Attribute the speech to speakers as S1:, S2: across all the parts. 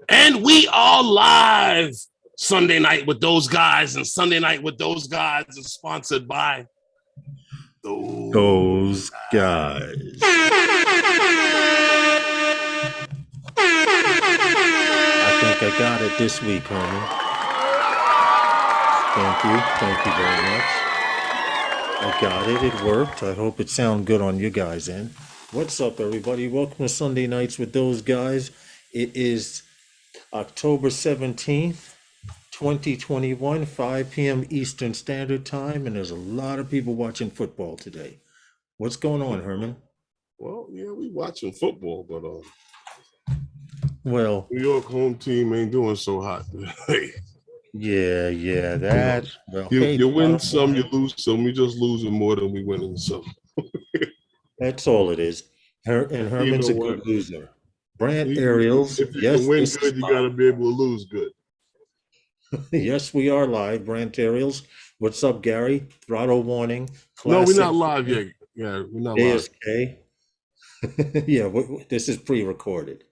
S1: And we are live. Sunday Night with Those Guys, and Sunday Night with Those Guys is sponsored by
S2: Those Guys. I think I got it this week, Herman. Thank you very much. I got it. It worked. I hope it sounded good on you guys' end. What's up, everybody? Welcome to Sunday Nights with Those Guys. It is October 17th, 2021, 5 p.m. Eastern Standard Time, and there's a lot of people watching football today. What's going on, Herman?
S1: Well, yeah, we watching football, but
S2: well,
S1: New York home team ain't doing so hot today.
S2: Yeah, that. Well,
S1: you win some, you lose some. We just losing more than we winning some.
S2: That's all it is. And Herman's a good loser. Brant Aerials.
S1: If you can win good, you got to be able to lose good.
S2: Yes, we are live. Brant Aerials. What's up, Gary? Throttle Warning.
S1: No, we're not live yet. Yeah, we're not live.
S2: ASK. Yeah, this is pre-recorded.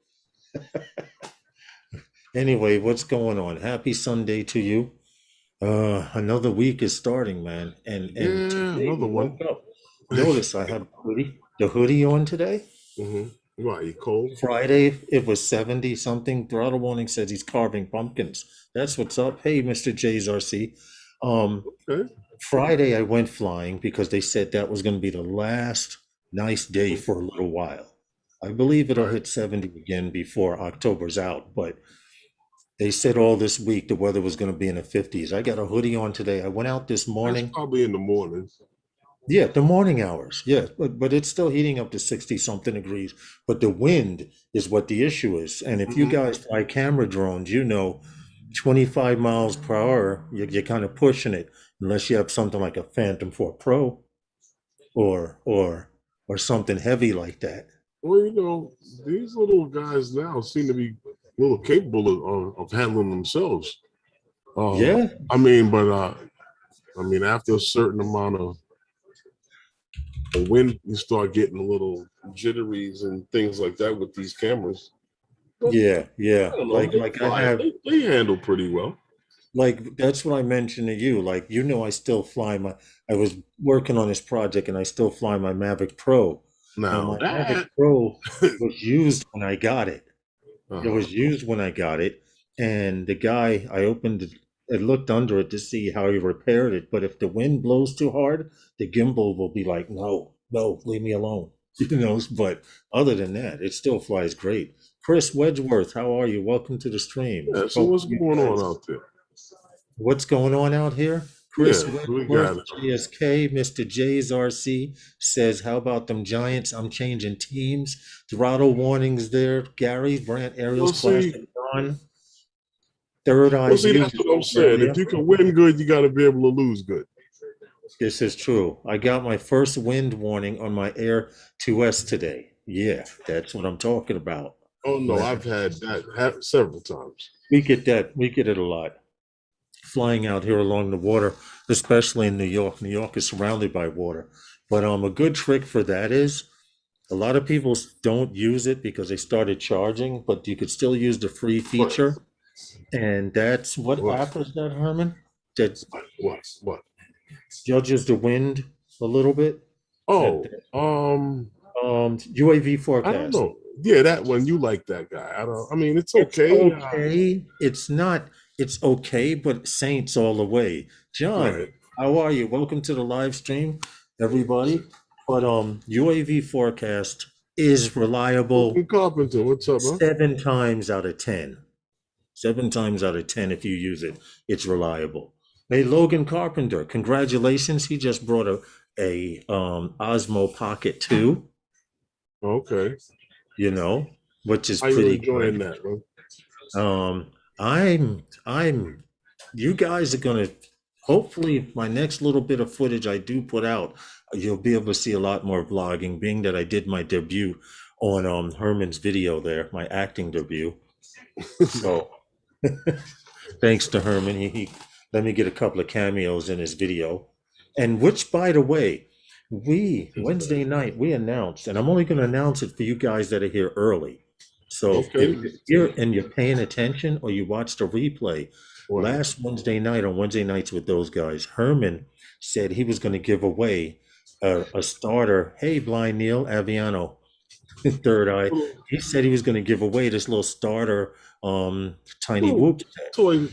S2: Anyway, what's going on? Happy Sunday to you. Another week is starting, man. And today,
S1: another one.
S2: Notice I have the hoodie on today.
S1: Mm-hmm. Why, you cold?
S2: Friday, it was 70 something. Throttle Warning says he's carving pumpkins. That's what's up. Hey, Mr. JRC.
S1: Okay.
S2: Friday, I went flying because they said that was going to be the last nice day for a little while. I believe it'll hit 70 again before October's out, but they said all this week the weather was going to be in the 50s. I got a hoodie on today. I went out this morning.
S1: That's probably in the morning.
S2: Yeah, the morning hours. Yeah, but it's still heating up to 60 something degrees. But the wind is what the issue is. And if you guys fly camera drones, you know 25 miles per hour, you're kind of pushing it, unless you have something like a Phantom 4 Pro or something heavy like that.
S1: Well, you know, these little guys now seem to be a little capable of handling themselves.
S2: Yeah.
S1: I mean, after a certain amount of wind, you start getting a little jitteries and things like that with these cameras. But,
S2: yeah.
S1: They handle pretty well.
S2: Like, that's what I mentioned to you. Like, you know, I still fly I was working on this project and I still fly my Mavic Pro.
S1: Now,
S2: my Mavic Pro was used when I got it. It was used when I got it. And the guy, I opened it, I looked under it to see how he repaired it. But if the wind blows too hard, the gimbal will be like, no, leave me alone. You know, but other than that, it still flies great. Chris Wedgeworth, how are you? Welcome to the stream.
S1: Yeah, so what's going on out there?
S2: What's going on out here? Chris Wedgeworth, GSK, Mr. JRC says, how about them Giants? I'm changing teams. Throttle Warnings there. Gary, Brant Aerials, Plastic Don. Third Eye.
S1: Well, see, that's what I'm saying. If you can win good, you got to be able to lose good.
S2: This is true. I got my first wind warning on my Air 2S today. Yeah, that's what I'm talking about.
S1: Oh, no, I've had that several times.
S2: We get it a lot. Flying out here along the water, especially in New York. New York is surrounded by water. But a good trick for that is a lot of people don't use it because they started charging, but you could still use the free feature. And that's what app is that, Herman? That
S1: what?
S2: Judges the wind a little bit.
S1: Oh,
S2: UAV forecast.
S1: I don't know. Yeah, that one. You like that guy? It's okay.
S2: It's okay. It's not. It's okay, but Saints all the way. John, How are you? Welcome to the live stream, everybody. But UAV forecast is reliable.
S1: Logan Carpenter, what's up, huh?
S2: 7 times out of 10. 7 times out of 10, if you use it, it's reliable. Hey, Logan Carpenter, congratulations. He just brought a Osmo Pocket 2.
S1: Okay.
S2: You know, which is
S1: How
S2: pretty
S1: you enjoying
S2: good.
S1: That,
S2: man? You guys are gonna, hopefully my next little bit of footage I do put out, you'll be able to see a lot more vlogging, being that I did my debut on Herman's video there, my acting debut. So thanks to Herman, he let me get a couple of cameos in his video. And which, by the way, Wednesday night, we announced, and I'm only going to announce it for you guys that are here early. So if
S1: Okay.
S2: you're here and you're paying attention or you watched a replay,
S1: What?
S2: last Wednesday night on Wednesday nights with those guys, Herman said he was going to give away a starter. Hey, Blind Neil Aviano, Third Eye. He said he was going to give away this little starter tiny
S1: Little
S2: whoop set.
S1: toy,
S2: And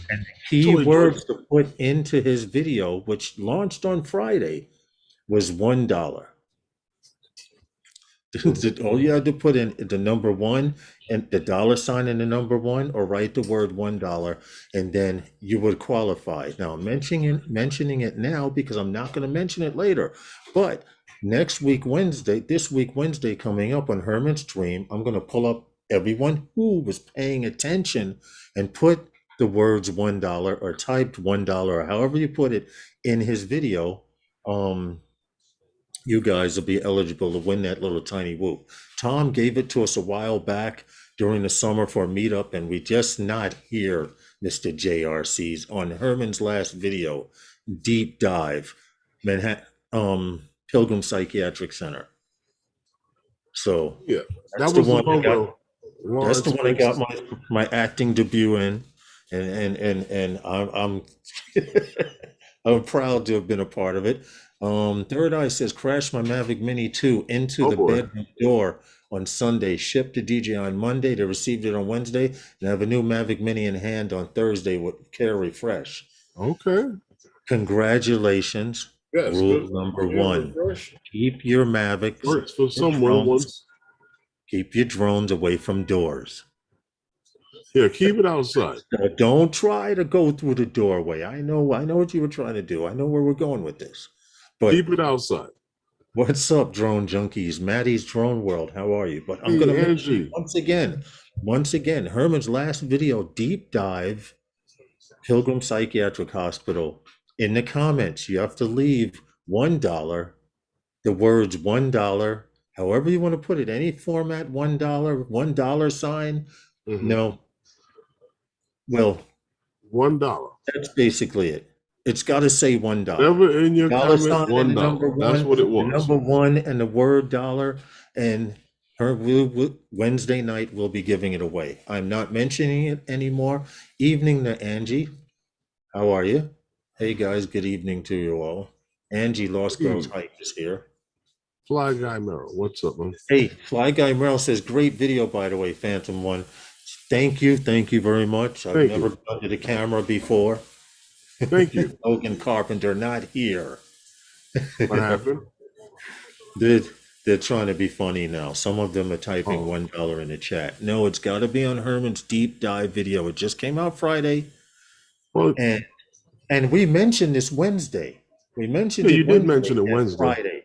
S2: the
S1: toy
S2: keywords
S1: drone.
S2: to put into his video, which launched on Friday, was $1. All you had to put in the number one and the dollar sign and the number one, or write the word $1, and then you would qualify. Now, I'm mentioning it now because I'm not going to mention it later. But next week, Wednesday, this week, Wednesday, coming up on Herman's stream, I'm going to pull up everyone who was paying attention and put the words $1 or typed $1 or however you put it in his video. You guys will be eligible to win that little tiny whoop. Tom gave it to us a while back during the summer for a meetup, and we just not here, Mr. JRCs, on Herman's last video, deep dive, Manhattan, Pilgrim Psychiatric Center. So
S1: Yeah,
S2: that's
S1: that
S2: the
S1: was the
S2: one I got.
S1: logo.
S2: That's the one I got
S1: Lawrence
S2: my acting debut in, and I'm I'm proud to have been a part of it. Third Eye says crashed my Mavic Mini 2 into
S1: Oh
S2: the
S1: boy.
S2: bedroom door on Sunday. Shipped to DJ on Monday. They received it on Wednesday, and have a new Mavic Mini in hand on Thursday with care refresh.
S1: Okay.
S2: Congratulations.
S1: Yes.
S2: Rule
S1: Good.
S2: number
S1: Yeah,
S2: one:
S1: refresh.
S2: keep your Mavics,
S1: Works for
S2: your
S1: some little
S2: drones,
S1: ones.
S2: keep your drones away from doors.
S1: Yeah, keep it outside.
S2: Don't try to go through the doorway. I know what you were trying to do. I know where we're going with this. But
S1: Keep it outside.
S2: what's up, drone junkies? Maddie's Drone World. How are you? But I'm
S1: Hey,
S2: gonna mention
S1: Angie.
S2: once again, Herman's last video, deep dive, Pilgrim Psychiatric Hospital. In the comments, you have to leave $1, the words $1, however you want to put it, any format, $1 sign.
S1: Mm-hmm.
S2: No, well,
S1: $1.
S2: that's basically it. It's got to say $1.
S1: Never in your
S2: Dollar
S1: comment,
S2: sign and
S1: $1. That's what it
S2: the
S1: was.
S2: number one and the word dollar. And Wednesday night we'll be giving it away. I'm not mentioning it anymore. Evening to Angie. How are you? Hey guys, good evening to you all. Angie Lost Girls Hike is here.
S1: Fly Guy Merrill, what's up, man?
S2: Hey, Fly Guy Merrill says, great video, by the way, Phantom One. Thank you very much. I've never gone to the camera before.
S1: Thank you.
S2: Logan Carpenter, not here.
S1: What happened?
S2: They're trying to be funny now. Some of them are typing $1 in the chat. No, it's got to be on Herman's deep dive video. It just came out Friday,
S1: Well,
S2: and we mentioned this Wednesday. We mentioned
S1: yeah,
S2: it
S1: you did mention it Wednesday.
S2: Friday,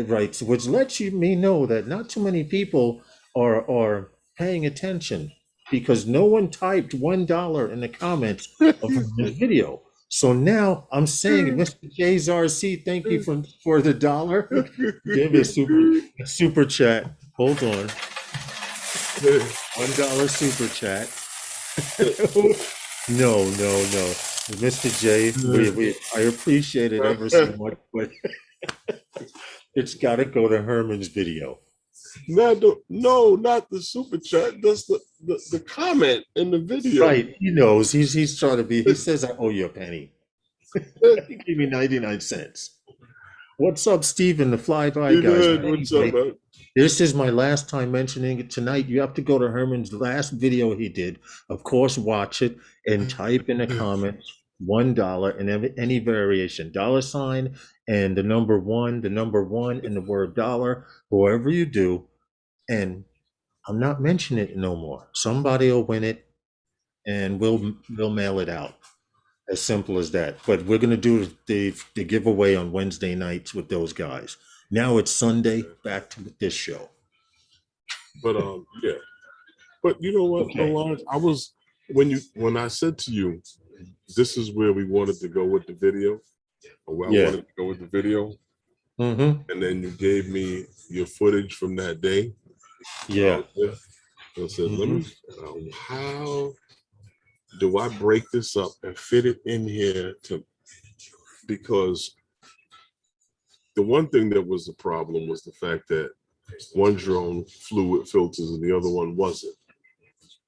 S2: right? So which lets me know that not too many people are paying attention, because no one typed $1 in the comments of this video. So now I'm saying, Mr. JRC, thank you for the dollar. Give a super chat. Hold on. $1 super chat. No. Mr. J, I appreciate it ever so much, but it's got to go to Herman's video.
S1: No, not the super chat. That's the comment in the video.
S2: Right, he knows. He's trying to be. He says, I owe you a penny. He gave me 99 cents. What's up, Steven, the flyby guys?
S1: What's up, man?
S2: This is my last time mentioning it tonight. You have to go to Herman's last video he did. Of course, watch it and type in the comments $1 and any variation, dollar sign and the number one and the word dollar, whoever you do. And I'm not mentioning it no more. Somebody will win it and we'll mail it out. As simple as that. But we're gonna do the giveaway on Wednesday nights with those guys. Now it's Sunday, back to this show.
S1: But yeah. But you know what,
S2: Okay.
S1: Lawrence? I was when I said to you, this is where we wanted to go with the video, or where I wanted to go with the video.
S2: Mm-hmm.
S1: And then you gave me your footage from that day.
S2: Yeah.
S1: I said, let me how do I break this up and fit it in here because
S3: the one thing that was the problem was the fact that one drone flew with filters and the other one wasn't.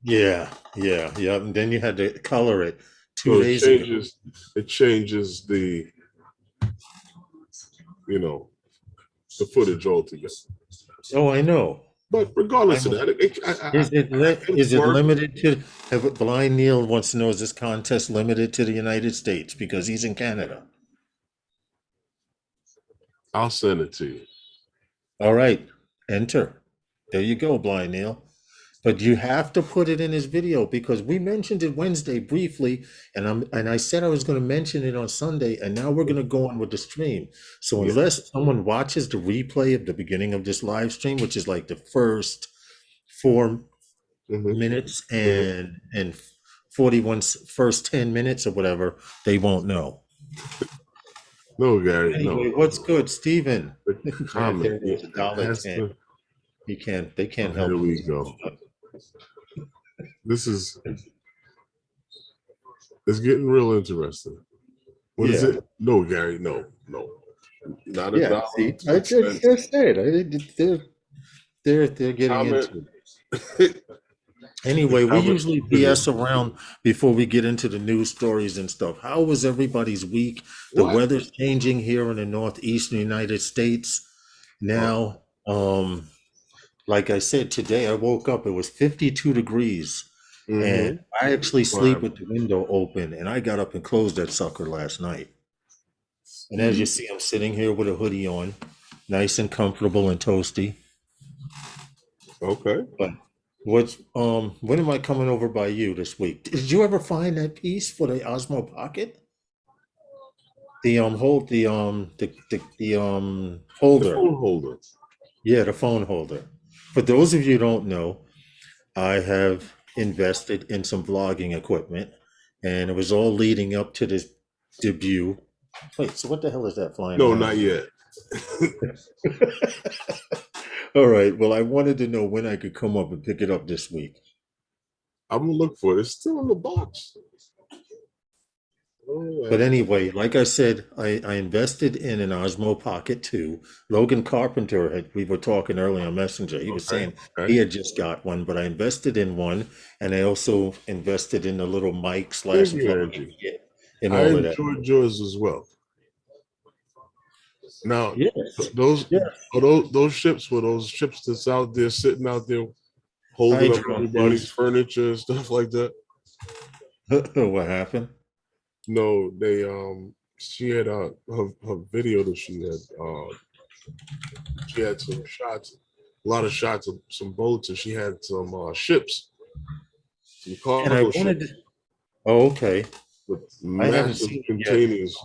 S2: Yeah. And then you had to color it
S3: So
S2: 2 days ago.
S3: it changes the, the footage altogether.
S2: Oh, I know.
S3: But regardless of that,
S2: Is it limited to? Blind Neil wants to know: is this contest limited to the United States because he's in Canada?
S3: I'll send it to you.
S2: All right, enter. There you go, Blind Neil. But you have to put it in his video because we mentioned it Wednesday briefly, and I said I was going to mention it on Sunday, and now we're going to go on with the stream. So unless someone watches the replay of the beginning of this live stream, which is like the first 4 minutes and 41 first 10 minutes or whatever, they won't know.
S3: No, Gary.
S2: Anyway,
S3: no.
S2: What's good, Stephen?
S3: Comment.
S2: They can't help.
S3: Here we go. It's getting real interesting. What is it? No, Gary. No. Not a dollar.
S2: See, I just said they're getting
S3: Comment.
S2: into it. Anyway, we usually BS around before we get into the news stories and stuff. How was everybody's week? The weather's changing here in the northeastern United States. Now, like I said, today I woke up, it was 52 degrees. And I actually sleep with the window open, and I got up and closed that sucker last night. And as you see, I'm sitting here with a hoodie on, nice and comfortable and toasty.
S3: Okay.
S2: But when am I coming over by you this week? Did you ever find that piece for the Osmo Pocket? The holder.
S3: The phone holder.
S2: Yeah, the phone holder. For those of you who don't know, I have invested in some vlogging equipment, and it was all leading up to this debut. Wait, so what the hell is that flying?
S3: No, not yet.
S2: All right. Well, I wanted to know when I could come up and pick it up this week.
S3: I'm gonna look for it. It's still in the box.
S2: But anyway, like I said, I invested in an Osmo Pocket 2. Logan Carpenter, we were talking earlier on Messenger. He was saying he had just got one, but I invested in one, and I also invested in a little mic /
S3: I enjoyed yours as well. Now, those ships were those ships that's out there sitting out there holding up everybody's furniture and stuff like that.
S2: What happened?
S3: No, she had her video that she had some shots, a lot of shots of some boats, and she had some ships, some cargo ships.
S2: Oh, okay.
S3: With massive containers.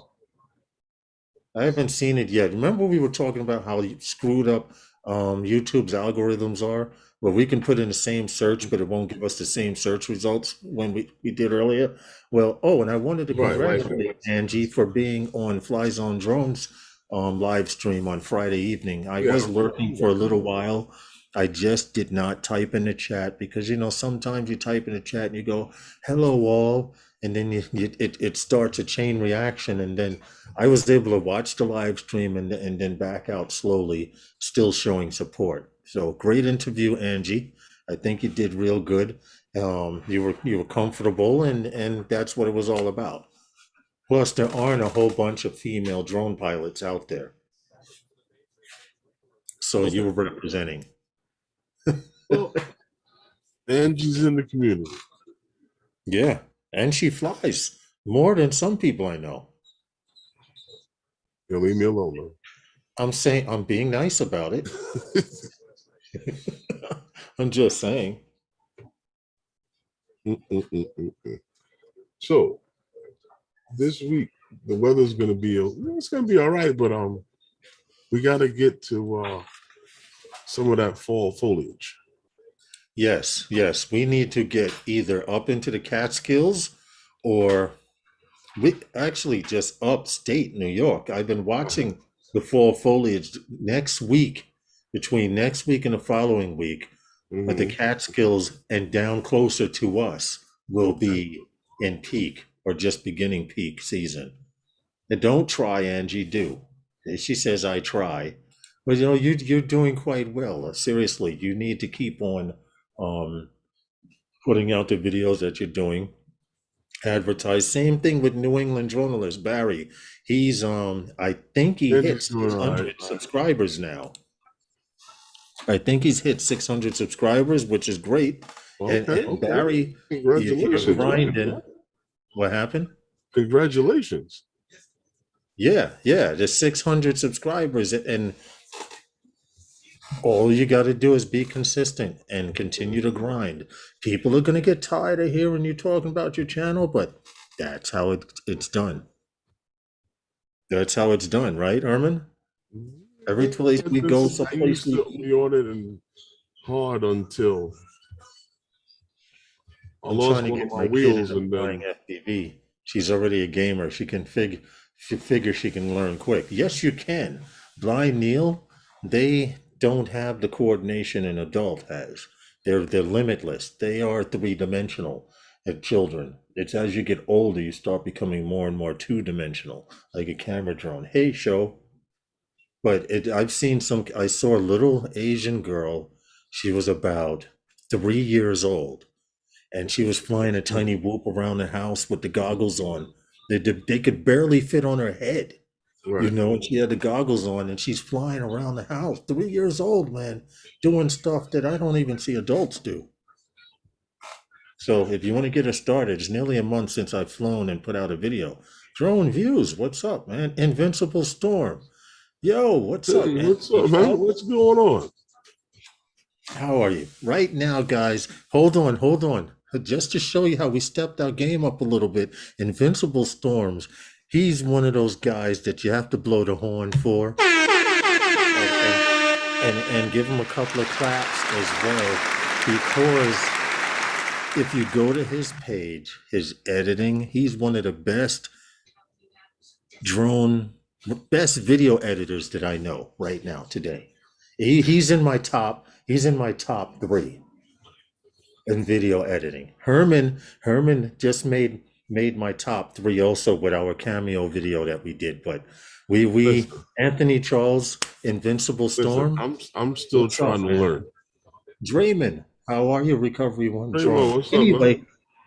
S2: I haven't seen it yet. Remember we were talking about how screwed up YouTube's algorithms are? Well, we can put in the same search, but it won't give us the same search results when we did earlier. Well, and I wanted to congratulate Angie for being on Fly Zone Drones live stream on Friday evening. I was lurking for a little while. I just did not type in the chat because, sometimes you type in the chat and you go, hello all, and then it starts a chain reaction. And then I was able to watch the live stream and then back out slowly, still showing support. So great interview, Angie. I think you did real good. You were comfortable, and that's what it was all about. Plus, there aren't a whole bunch of female drone pilots out there. So you were representing.
S3: Well, Angie's in the community.
S2: Yeah, and she flies more than some people I know.
S3: You leave me alone, man.
S2: I'm saying I'm being nice about it. I'm just saying.
S3: So this week the weather's gonna be all right, but we gotta get to some of that fall foliage.
S2: Yes, we need to get either up into the Catskills or we actually just upstate New York. I've been watching the fall foliage next week, between next week and the following week, but the Catskills and down closer to us will be in peak or just beginning peak season. And don't try, Angie, do. She says I try, but you know you're doing quite well. Seriously, you need to keep on um, putting out the videos that you're doing. Advertise. Same thing with New England journalist Barry. He's I think he
S3: They're
S2: hit
S3: just doing all right.
S2: 600 subscribers now. I think he's hit 600 subscribers, which is great.
S3: Okay,
S2: And
S3: okay.
S2: Barry, you're
S3: Congratulations.
S2: grinding. What happened?
S3: Congratulations.
S2: Yeah, yeah. There's 600 subscribers, and all you got to do is be consistent and continue to grind. People are gonna get tired of hearing you talking about your channel, but that's how it's done. That's how it's done, right, Armin? Every place we go,
S3: I
S2: someplace
S3: used to be on it and hard until I
S2: I'm
S3: lost
S2: trying to
S3: one of
S2: get
S3: my
S2: my kid
S3: wheels,
S2: into
S3: and
S2: buying
S3: then
S2: FPV. She's already a gamer. She figure she can learn quick. Yes, you can. Blind Neil, they don't have the coordination an adult has. They're limitless. They are three-dimensional at children. It's as you get older, you start becoming more and more two-dimensional, like a camera drone. Hey, show. But I've seen some. I saw a little Asian girl. She was about 3 years old and she was flying a tiny whoop around the house with the goggles on. They could barely fit on her head,
S3: right.
S2: and she had the goggles on and she's flying around the house. 3 years old, man, doing stuff that I don't even see adults do. So if you want to get her started, it's nearly a month since I've flown and put out a video. Drone Views, what's up, man? Invincible Storm. Yo, what's up,
S3: Hey,
S2: man?
S3: what's up, man? What's going on?
S2: How are you? Right now, guys, hold on, hold on. Just to show you how we stepped our game up a little bit, Invincible Storms, he's one of those guys that you have to blow the horn for and give him a couple of claps as well. Because if you go to his page, his editing, he's one of the drone, best video editors that I know right now today. He's in my top three in video editing. Herman just made my top three also with our cameo video that we did. But we
S3: Listen,
S2: Anthony Charles, Invincible
S3: listen,
S2: Storm.
S3: I'm still
S2: What's up,
S3: trying to
S2: man?
S3: learn.
S2: Draymond, how are you? Recovery One.
S3: Hey, Mo, what's up, man?
S2: Anyway,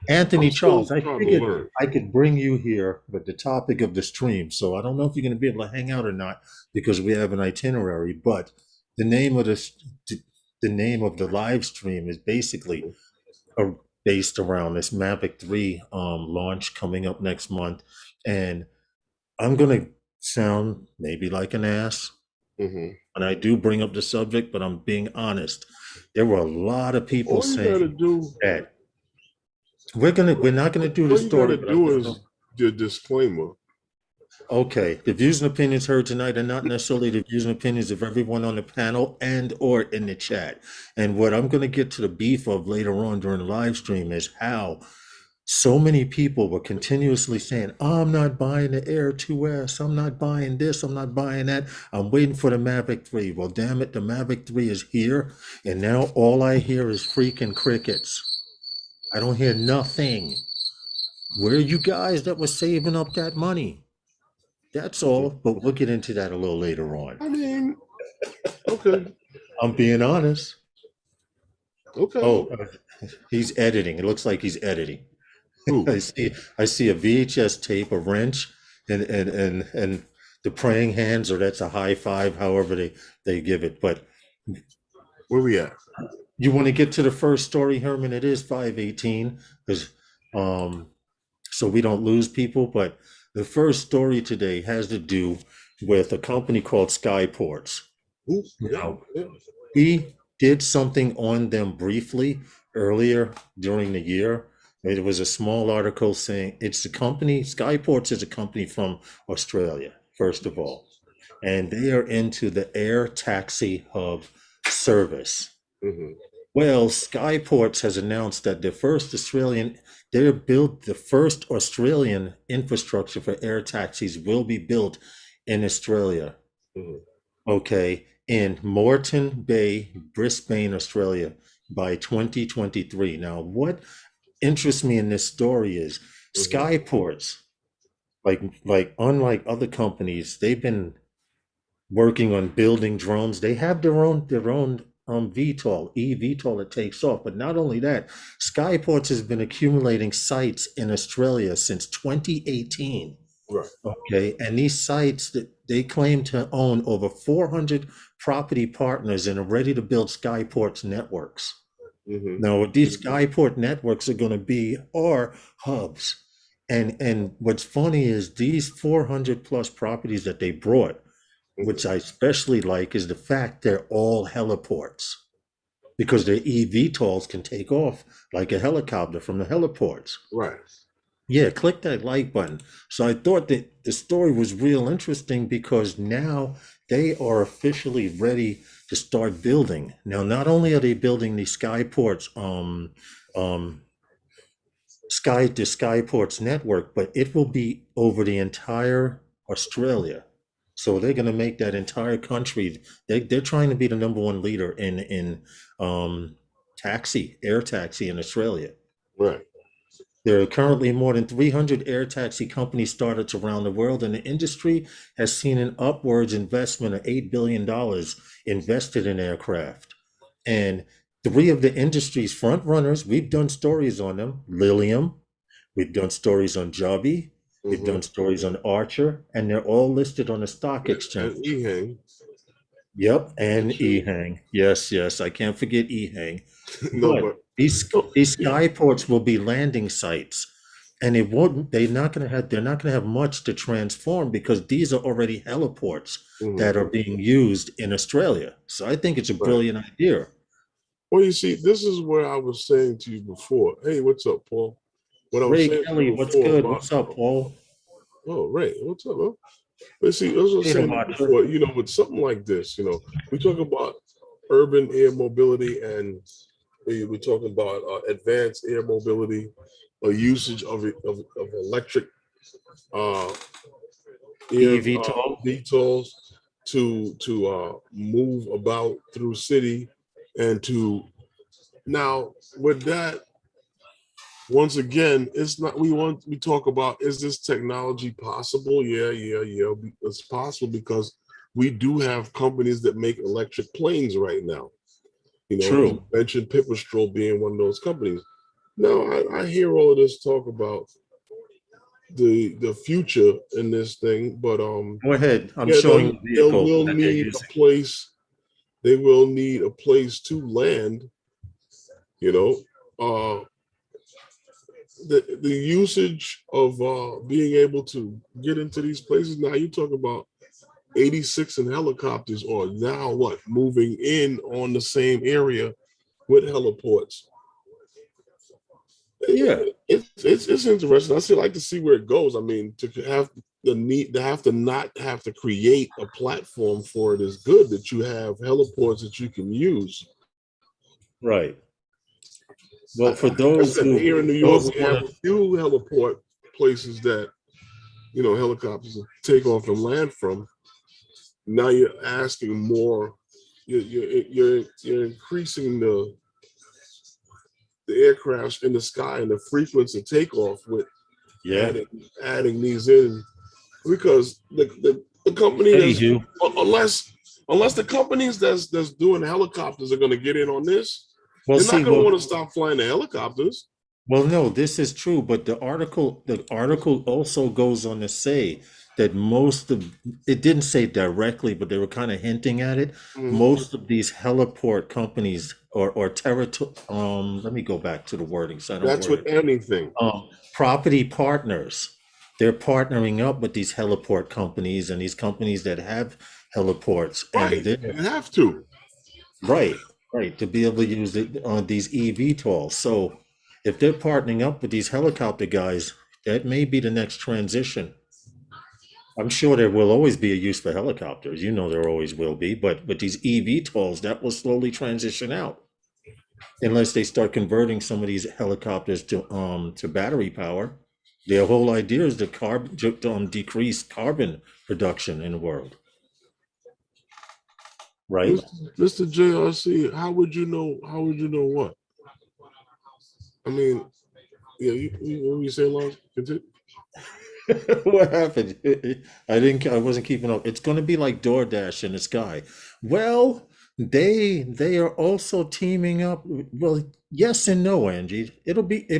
S2: Anthony
S3: I'm still
S2: Charles, I
S3: trying to
S2: figured
S3: learn.
S2: I could bring you here with the topic of the stream. So I don't know if you're going to be able to hang out or not because we have an itinerary. But the name of the name of the live stream is basically based around this Mavic 3 launch coming up next month, and I'm going to sound maybe like an ass.
S3: Mm-hmm.
S2: And I do bring up the subject, but I'm being honest. There were a lot of people
S3: All you gotta
S2: saying
S3: do,
S2: that we're not gonna do the
S3: all you
S2: story.
S3: gotta
S2: But I'm
S3: do
S2: just
S3: is your disclaimer.
S2: okay. The views and opinions heard tonight are not necessarily the views and opinions of everyone on the panel and or in the chat. And what I'm gonna get to the beef of later on during the live stream is how so many people were continuously saying, I'm not buying the Air 2S. I'm not buying this. I'm not buying that. I'm waiting for the Mavic 3. Well, damn it, the Mavic 3 is here. And now all I hear is freaking crickets. I don't hear nothing. Where are you guys that were saving up that money? That's all. But we'll get into that a little later on.
S3: I mean, okay,
S2: I'm being honest.
S3: okay.
S2: Oh, he's editing. It looks like he's editing.
S3: Who?
S2: I see a VHS tape, a wrench, and the praying hands, or that's a high five, however they give it. But
S3: Where we at?
S2: you want to get to the first story, Herman? It is 5:18, because so we don't lose people. But the first story today has to do with a company called Skyports.
S3: Who?
S2: Now,
S3: Yeah.
S2: we did something on them briefly earlier during the year. It was a small article saying it's a company, Skyports is a company from Australia, first of all, and they are into the air taxi hub service.
S3: Mm-hmm.
S2: Well, Skyports has announced that the first Australian infrastructure for air taxis will be built in Australia.
S3: Mm-hmm.
S2: Okay, in Moreton Bay, Brisbane, Australia by 2023. Now, what interests me in this story is Skyports, like unlike other companies, they've been working on building drones. They have their own VTOL, eVTOL that takes off. But not only that, Skyports has been accumulating sites in Australia since 2018.
S3: Right.
S2: Okay, and these sites that they claim to own over 400 property partners and are ready to build Skyports networks.
S3: Mm-hmm.
S2: Now, what these Skyport networks are going to be are hubs. And what's funny is these 400 plus properties that they brought, which I especially like, is the fact they're all heliports because their eVTOLs can take off like a helicopter from the heliports.
S3: Right.
S2: Yeah, click that like button. So I thought that the story was real interesting because now they are officially ready to start building. Now, not only are they building the Skyports, the Skyports network, but it will be over the entire Australia. So they're going to make that entire country. They're trying to be the number one leader in air taxi in Australia.
S3: Right.
S2: There are currently more than 300 air taxi company startups around the world, and the industry has seen an upwards investment of $8 billion invested in aircraft. And three of the industry's front runners, we've done stories on them: Lilium, we've done stories on Joby, we've done stories on Archer, and they're all listed on the stock exchange.
S3: And Ehang.
S2: Yep, and Ehang. Yes, I can't forget Ehang.
S3: No,
S2: But
S3: but
S2: these skyports will be landing sites, and they're not going to have much to transform because these are already heliports that are being used in Australia. So I think it's a brilliant idea.
S3: Well, you see, this is where I was saying to you before. Hey, what's up, Paul? What I was
S2: Ray
S3: saying
S2: Kelly, what's good? What's up, Paul?
S3: Oh, Ray, what's up, man? But see, I was saying before, with something like this, we talk about urban air mobility and we talk about advanced air mobility, or usage of electric air VTOLs to move about through city, and to now with that. Once again, it's not. We talk about, is this technology possible? Yeah. It's possible because we do have companies that make electric planes right now.
S2: True.
S3: You mentioned Pipistrel being one of those companies. Now, I hear all of this talk about the future in this thing, but
S2: go ahead. I'm showing
S3: they will need a place. They will need a place to land. The usage of being able to get into these places. Now you talk about 86 in helicopters, or now moving in on the same area with heliports.
S2: Yeah,
S3: it's interesting. I still like to see where it goes. I mean, to have the need to not have to create a platform for it is good that you have heliports that you can use.
S2: Right. Well, for those who
S3: here in New York, we have a few heliport places that helicopters take off and land from. Now you're asking more. You're increasing the aircrafts in the sky and the frequency of takeoff with adding these in, because the company unless the companies that's doing helicopters are going to get in on this. They're not going to want to stop flying the helicopters.
S2: Well, no, this is true, but the article also goes on to say that it didn't say directly, but they were kind of hinting at it. Most of these heliport companies or territory, let me go back to the wording. So
S3: that's with anything.
S2: Property partners. They're partnering up with these heliport companies and these companies that have heliports.
S3: Right,
S2: and
S3: they have to.
S2: Right, to be able to use it on these eVTOLs. So if they're partnering up with these helicopter guys, that may be the next transition. I'm sure there will always be a use for helicopters. There always will be, but with these eVTOLs, that will slowly transition out, unless they start converting some of these helicopters to battery power. Their whole idea is to decrease carbon production in the world. Right,
S3: Mr. JRC, how would you know what? I mean, yeah, you say, Lars?
S2: What happened? I wasn't keeping up. It's going to be like DoorDash in the sky. Well, they are also teaming up. Well, yes and no, Angie. It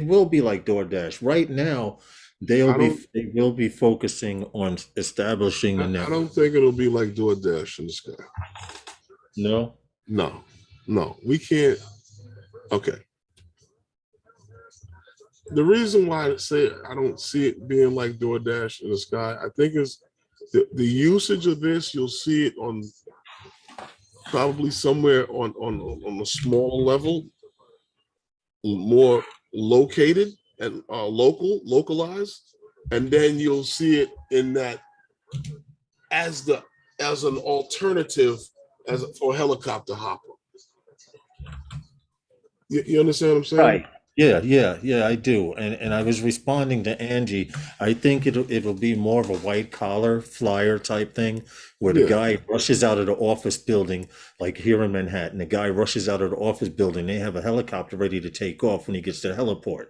S2: will be like DoorDash. Right now,
S3: I don't
S2: they will be focusing on establishing the
S3: I don't
S2: network.
S3: think it'll be like DoorDash in the sky.
S2: No?
S3: No, no, we can't. Okay. The reason why I say I don't see it being like DoorDash in the sky, I think is the usage of this. You'll see it on probably somewhere on a small level, more located and localized, and then you'll see it in that as an alternative for a helicopter hopper. You understand what I'm saying?
S2: Right. Yeah, I do. And I was responding to Angie. I think it'll be more of a white collar flyer type thing where the
S3: Yeah.
S2: guy rushes out of the office building, like here in Manhattan. The guy rushes out of the office building. They have a helicopter ready to take off when he gets to the heliport.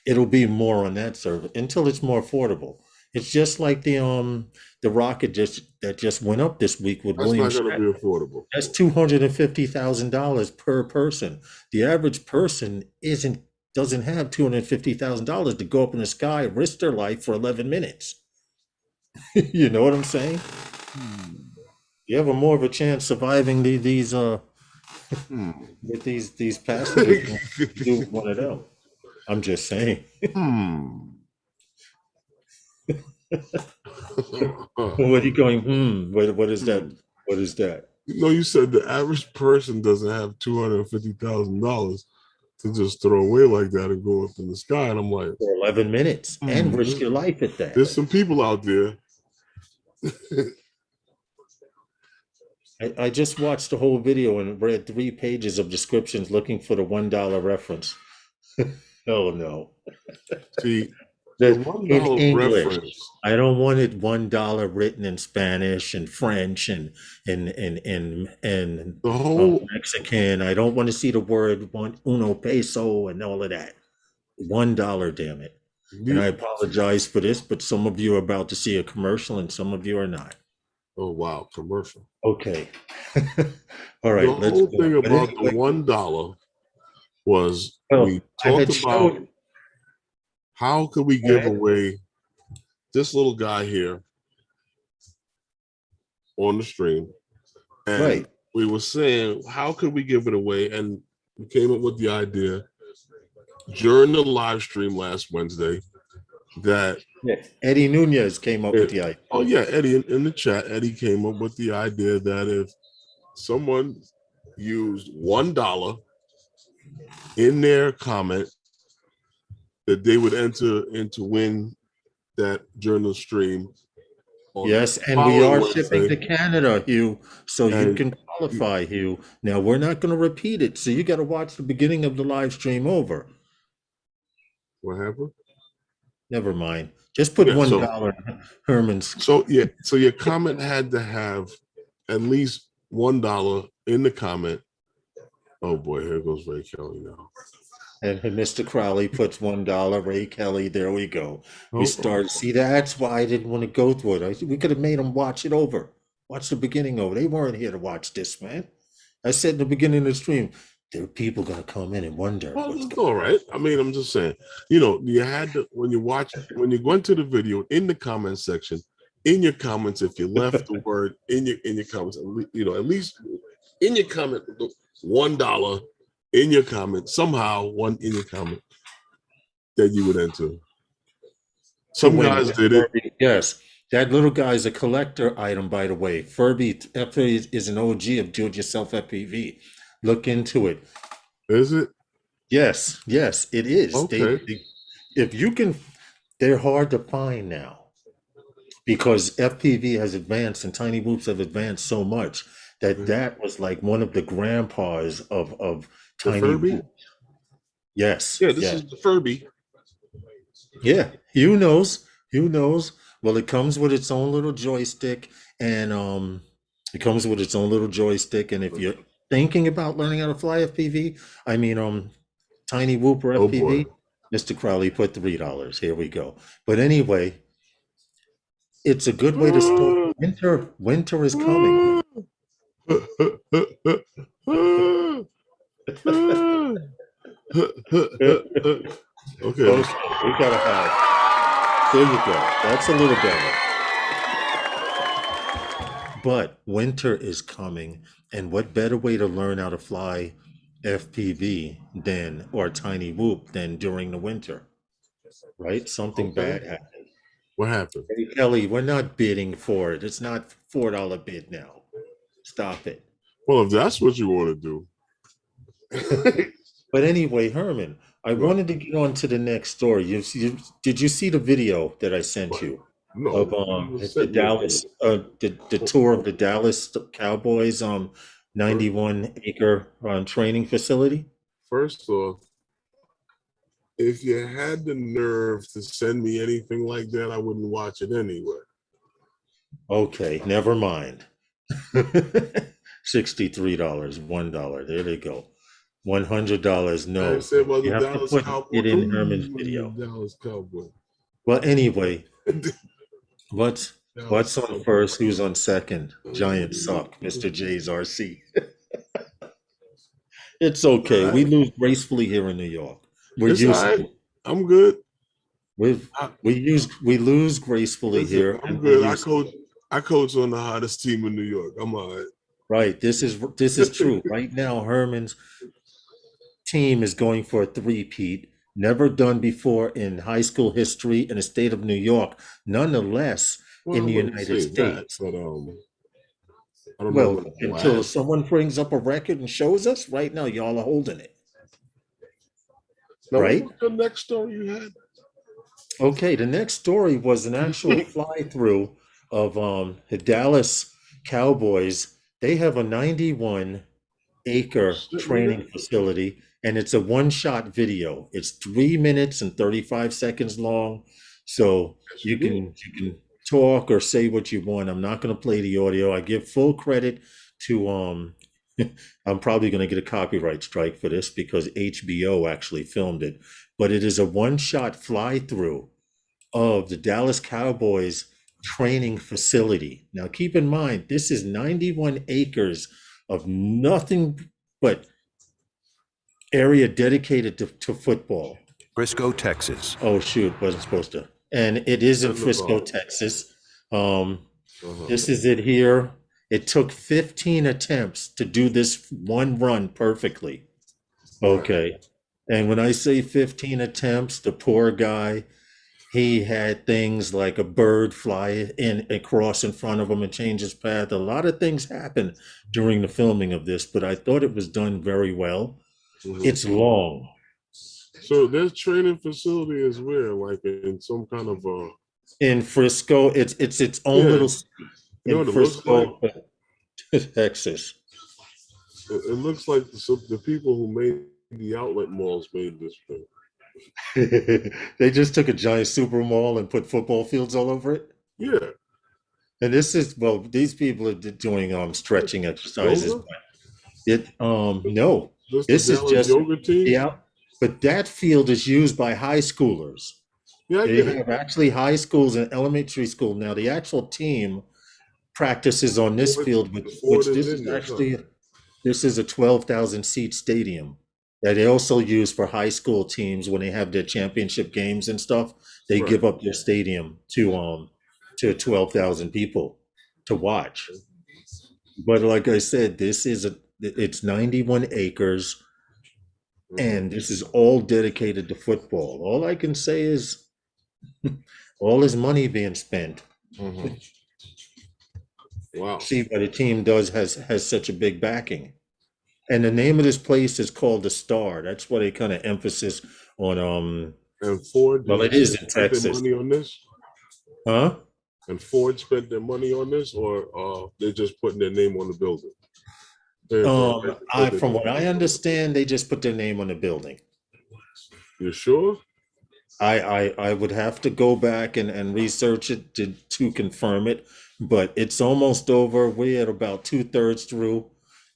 S2: It'll be more on that service until it's more affordable. It's just like the rocket that just went up this week with
S3: That's
S2: William
S3: not going to
S2: Shatner.
S3: be affordable.
S2: That's $250,000 per person. The average person doesn't have $250,000 to go up in the sky, risk their life for 11 minutes. You know what I'm saying? You have a more of a chance surviving these
S3: Hmm.
S2: with these passengers than you do with one of them. I'm just saying. What are you going? What is that? What is that?
S3: No, you said the average person doesn't have $250,000 to just throw away like that and go up in the sky. And I'm like,
S2: For 11 minutes and risk your life at that.
S3: there's some people out there.
S2: I just watched the whole video and read 3 pages of descriptions looking for the $1 reference. Oh no.
S3: See, the
S2: In
S3: $1
S2: English.
S3: reference.
S2: I don't want it $1 written in Spanish and French and
S3: The whole
S2: Mexican. I don't want to see the word uno peso and all of that. $1, damn it. And I apologize for this, but some of you are about to see a commercial and some of you are not.
S3: oh wow, commercial.
S2: Okay. All right.
S3: The whole thing about the $1 was we talked about how could we give away this little guy here on the stream, and we were saying how could we give it away, and we came up with the idea during the live stream last Wednesday that
S2: Eddie Nunez came up with the idea.
S3: Oh yeah, Eddie in the chat. Eddie came up with the idea that if someone used $1 in their comment, that they would enter into win that journal stream.
S2: Yes, and we are shipping to Canada, Hugh, so you can qualify, Hugh. Now we're not going to repeat it, so you got to watch the beginning of the live stream over.
S3: What happened?
S2: Never mind. Just put $1 in Hermans.
S3: So your comment had to have at least $1 in the comment. Oh boy, here goes Ray Kelly now.
S2: And Mr. Crowley puts $1. Ray Kelly, there we go. We start. See, that's why I didn't want to go through it. We could have made them watch it over. Watch the beginning over. They weren't here to watch this, man. I said in the beginning of the stream, there are people going to come in and wonder.
S3: Well, it's all right. I mean, I'm just saying, you had to, when you go into the video, in the comment section, in your comments, if you left the word in your comments, at least in your comment, $1 in your comment, somehow one in your comment that you would enter. Some guys did it.
S2: Yes. That little guy is a collector item, by the way. Furby is an OG of do-it-yourself FPV. Look into it.
S3: Is it?
S2: Yes, it is.
S3: Okay.
S2: If you can, they're hard to find now because FPV has advanced and tiny whoops have advanced so much that was like one of the grandpas of tiny whoops. Yes.
S3: Yeah, this is the Furby.
S2: Yeah, Hugh knows. Well, it comes with its own little joystick, and if you're thinking about learning how to fly FPV, tiny whoop or FPV, Mr. Crowley put $3. Here we go. But anyway, It's a good way to start winter. Winter is coming.
S3: Okay.
S2: Okay, we gotta have. There you go. That's a little better. But winter is coming, and what better way to learn how to fly FPV than or tiny whoop than during the winter, right? Something
S3: Okay.
S2: bad happened.
S3: What happened?
S2: Hey Kelly, we're not bidding for it. It's not $4 bid now. Stop it.
S3: Well, if that's what you want to do.
S2: But anyway, Herman, I
S3: What?
S2: wanted to get on to the next story. Did you see the video that I sent you of
S3: No. You
S2: the
S3: sent me a
S2: Dallas
S3: video.
S2: the tour of the Dallas Cowboys 91 acre training facility?
S3: First off, if you had the nerve to send me anything like that, I wouldn't watch it anyway.
S2: Okay, never mind. $63, $1. There they go. $100.
S3: I
S2: No,
S3: said about
S2: you
S3: the
S2: have to
S3: Dallas
S2: put
S3: Cowboys.
S2: it in Herman's video.
S3: The Dallas Cowboys.
S2: Well, anyway, what's
S3: Dallas
S2: on
S3: Cowboys.
S2: first? Who's on second? Giants suck. Mr. J's RC. It's okay. We lose gracefully here in New York. We're
S3: It's
S2: used
S3: all
S2: to
S3: right.
S2: it.
S3: I'm good.
S2: We've
S3: I,
S2: we lose gracefully
S3: listen,
S2: here,
S3: I'm
S2: and we're
S3: good.
S2: used to it.
S3: I coach on the hottest team in New York. I'm all right.
S2: Right. This is true. Right now, Herman's team is going for a three-peat, never done before in high school history in the state of New York, nonetheless
S3: Well,
S2: in
S3: I
S2: the
S3: wouldn't
S2: United
S3: say that,
S2: States.
S3: but I don't know
S2: Well,
S3: when it
S2: until
S3: lasts.
S2: someone brings up a record and shows us, right now, y'all are holding it,
S3: Now, what
S2: right?
S3: was the next story you had?
S2: Okay, the next story was an actual fly through of the Dallas Cowboys. They have a 91 acre
S3: Shit, nigga.
S2: training facility, and it's a one-shot video. It's 3 minutes and 35 seconds long. So
S3: Yes,
S2: you
S3: you do.
S2: can talk or say what you want. I'm not going to play the audio. I give full credit to I'm probably going to get a copyright strike for this because HBO actually filmed it, but it is a one-shot fly through of the Dallas Cowboys training facility. Now, keep in mind, this is 91 acres of nothing but area dedicated to football.
S4: Frisco, Texas.
S2: Oh, shoot, wasn't supposed to. And it is in
S3: Send the
S2: Frisco,
S3: call.
S2: Texas.
S3: Uh-huh.
S2: This is it here. It took 15 attempts to do this one run perfectly. Okay. And when I say 15 attempts, the poor guy, he had things like a bird fly in across in front of him and change his path. A lot of things happened during the filming of this, but I thought it was done very well.
S3: Mhm.
S2: It's long.
S3: So their training facility is where, like in some kind of
S2: In Frisco, it's its own
S3: yeah.
S2: little
S3: You know
S2: in
S3: what it looks like?
S2: Frisco, Texas.
S3: It looks like the people who made the outlet malls made this thing.
S2: They just took a giant super mall and put football fields all over it.
S3: Yeah.
S2: And this is, well, these people are doing stretching exercises.
S3: Yoga?
S2: No,
S3: Just the
S2: this is
S3: Dallas
S2: just
S3: yoga team?
S2: yeah. But that field is used by high schoolers.
S3: Yeah, I
S2: They
S3: get it.
S2: have actually high schools and elementary school. Now the actual team practices on this field,
S3: Before
S2: which
S3: the
S2: this is
S3: ninjas, huh?
S2: actually this is a 12,000 seat stadium that they also use for high school teams when they have their championship games and stuff. They
S3: Right.
S2: give up their stadium to 12,000 people to watch. But like I said, it's 91 acres
S3: Mhm.
S2: and this is all dedicated to football. All I can say is all his money being spent.
S3: Mhm. Wow.
S2: See what a team does has such a big backing. And the name of this place is called the Star. That's what a kind of emphasis on
S3: And Ford,
S2: well, it is in
S3: spent their
S2: Texas.
S3: money on this?
S2: Huh?
S3: And Ford spent their money on this, or they're just putting their name on the building?
S2: From what I understand, they just put their name on the building.
S3: You sure?
S2: I would have to go back and research it to confirm it, but it's almost over. We're at about 2/3 through.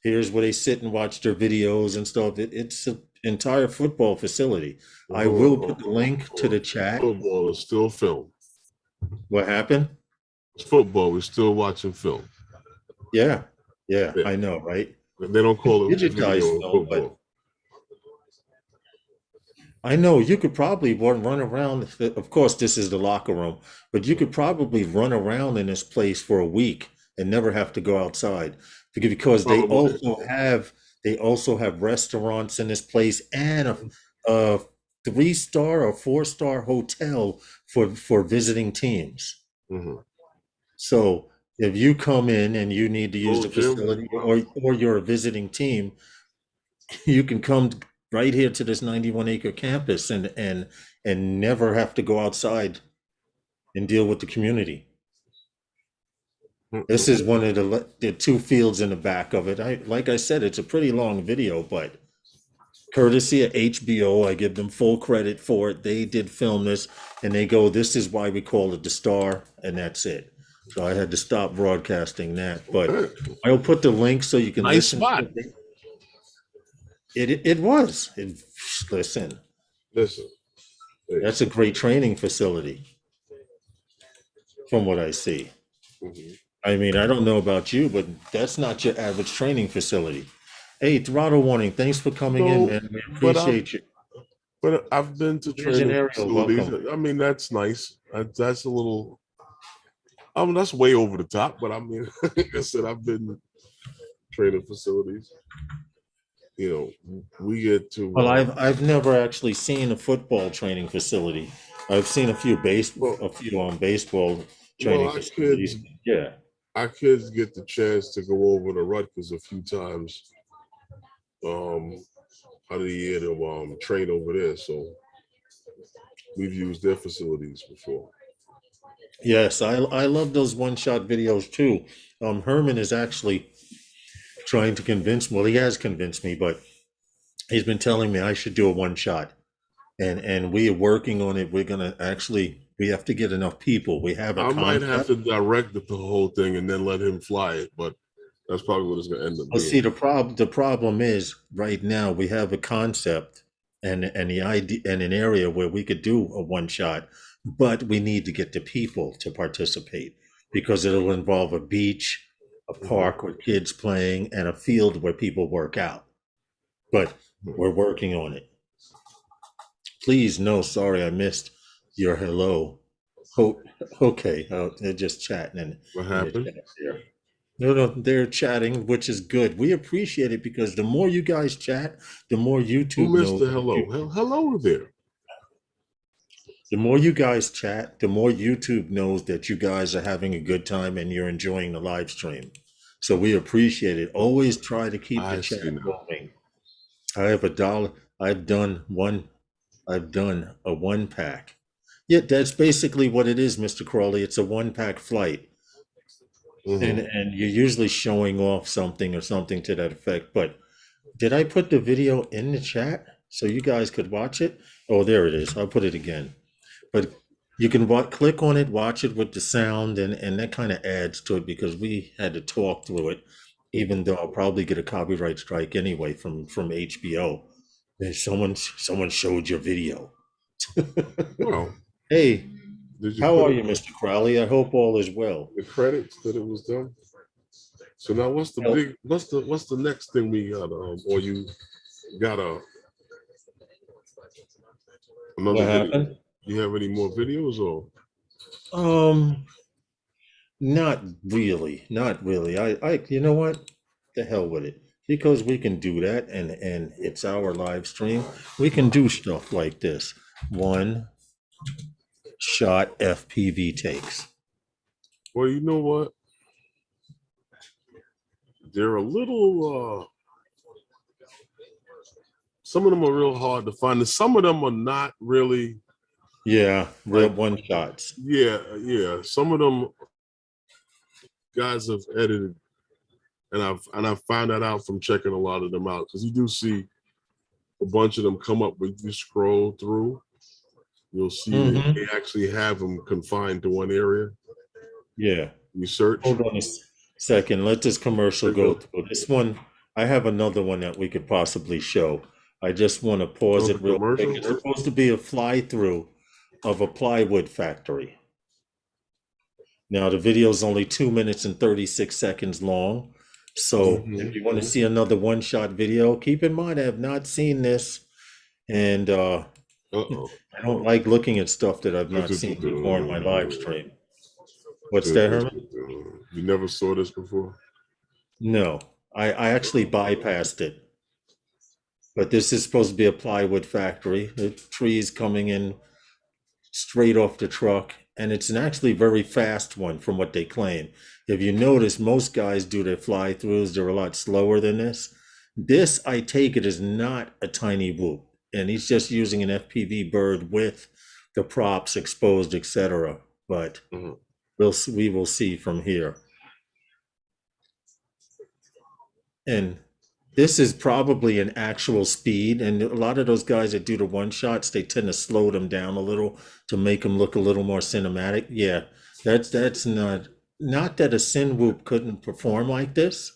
S2: Here's where they sit and watch their videos and stuff. It's an entire football facility. I will put the link to the chat.
S3: Football is still filmed.
S2: What happened?
S3: It's football. We're still watching film.
S2: Yeah, yeah,
S3: Yeah.
S2: I know, right?
S3: They don't call it
S2: Digitized
S3: video in
S2: though, but
S3: football.
S2: I know you could probably run around. Of course, this is the locker room, but you could probably run around in this place for a week and never have to go outside because
S3: Probably.
S2: they also have restaurants in this place and a 3-star or 4-star hotel for visiting teams.
S3: Mm-hmm.
S2: So if you come in and you need to use
S3: Little
S2: the
S3: gym.
S2: facility or you're a visiting team, you can come right here to this 91-acre campus and never have to go outside and deal with the community. This is one of the 2 fields in the back of it. Like I said, it's a pretty long video, but courtesy of HBO, I give them full credit for it. They did film this, and they go, "This is why we call it the Star," and that's it. So I had to stop broadcasting that, but I'll put the link so you can
S1: Nice
S2: listen.
S1: spot.
S2: It was. Listen,
S3: Listen.
S2: that's a great training facility, from what I see.
S3: Mhm.
S2: I mean, I don't know about you, but that's not your average training facility. Hey, Throttle Warning, thanks for coming in,
S3: So,
S2: man. We
S3: but
S2: appreciate you.
S3: But I've been to
S2: Here's an
S3: training
S2: aerial.
S3: facilities.
S2: Welcome.
S3: I mean, that's nice. That's a little. I mean, that's way over the top. But I mean, like I said, I've been to training facilities. You know, we get to.
S2: Well, I've never actually seen a football training facility. I've seen a few baseball training
S3: Well,
S2: facilities. Yeah.
S3: our kids get the chance to go over to Rutgers a few times. Out of the year to train over there, so we've used their facilities before.
S2: Yes, I love those one-shot videos too. Herman is actually trying to convince, well, he has convinced me, but he's been telling me I should do a one-shot. And we are working on it. We have to get enough people. We have a
S3: I might have
S2: concept.
S3: to direct the whole thing and then let him fly it, but that's probably what it's going to end up
S2: Well,
S3: being.
S2: see, the problem is right now we have a concept and the idea and an area where we could do a one shot, but we need to get the people to participate because it'll involve a beach, a park with kids playing, and a field where people work out. But we're working on it. Please, no, sorry, I missed your hello. Okay, they're just chatting
S3: What
S2: in the
S3: happened?
S2: chat here. No, they're chatting, which is good. We appreciate it because the more you guys chat, the more
S3: Who
S2: YouTube
S3: missed
S2: knows.
S3: the hello? Hello there.
S2: The more you guys chat, the more YouTube knows that you guys are having a good time and you're enjoying the live stream. So we appreciate it. Always try to keep the chat going. I have I've done a 1-pack. Yeah, that's basically what it is, Mr. Crawley. It's a 1-pack flight. And you're usually showing off something or something to that effect. But did I put the video in the chat so you guys could watch it? Oh, there it is. I'll put it again. But you can click on it, watch it with the sound, and that kind of adds to it because we had to talk through it, even though I'll probably get a copyright strike anyway from HBO. Someone showed your video.
S3: Well,
S2: hey,
S3: did you
S2: how are you, Mr. Crowley? I hope all is well.
S3: the credits that it was done? So now, what's the next thing we got? Or you got another
S2: What
S3: video?
S2: happened?
S3: You have any more videos or?
S2: Not really. I you know what? The hell with it. Because we can do that and it's our live stream. We can do stuff like this. 1-shot FPV takes.
S3: Well, you know what? They're a little some of them are real hard to find, and some of them are not really.
S2: Yeah, real one shots.
S3: Yeah. Some of them guys have edited, and I've found that out from checking a lot of them out, because you do see a bunch of them come up, but if you scroll through, you'll see they actually have them confined to one area.
S2: Yeah.
S3: You search.
S2: Hold on a second. Let this commercial go through. This one, I have another one that we could possibly show. I just want to pause it real quick. It's supposed to be a fly-through of a plywood factory. Now the video is only 2 minutes and 36 seconds long. So if you want to see another one-shot video, keep in mind I have not seen this, and I don't like looking at stuff that I've not seen before in my live stream. What's that, Herman?
S3: You never saw this before?
S2: No, I actually bypassed it. But this is supposed to be a plywood factory. The trees coming in straight off the truck, and it's an actually very fast one from what they claim. If you notice, most guys do their fly-throughs, they're a lot slower than this. This, I take it, is not a tiny whoop, and he's just using an FPV bird with the props exposed, etc. But we will see from here. And this is probably an actual speed, and a lot of those guys that do the one-shots, they tend to slow them down a little to make them look a little more cinematic. Yeah, that's not that a Sin Whoop couldn't perform like this,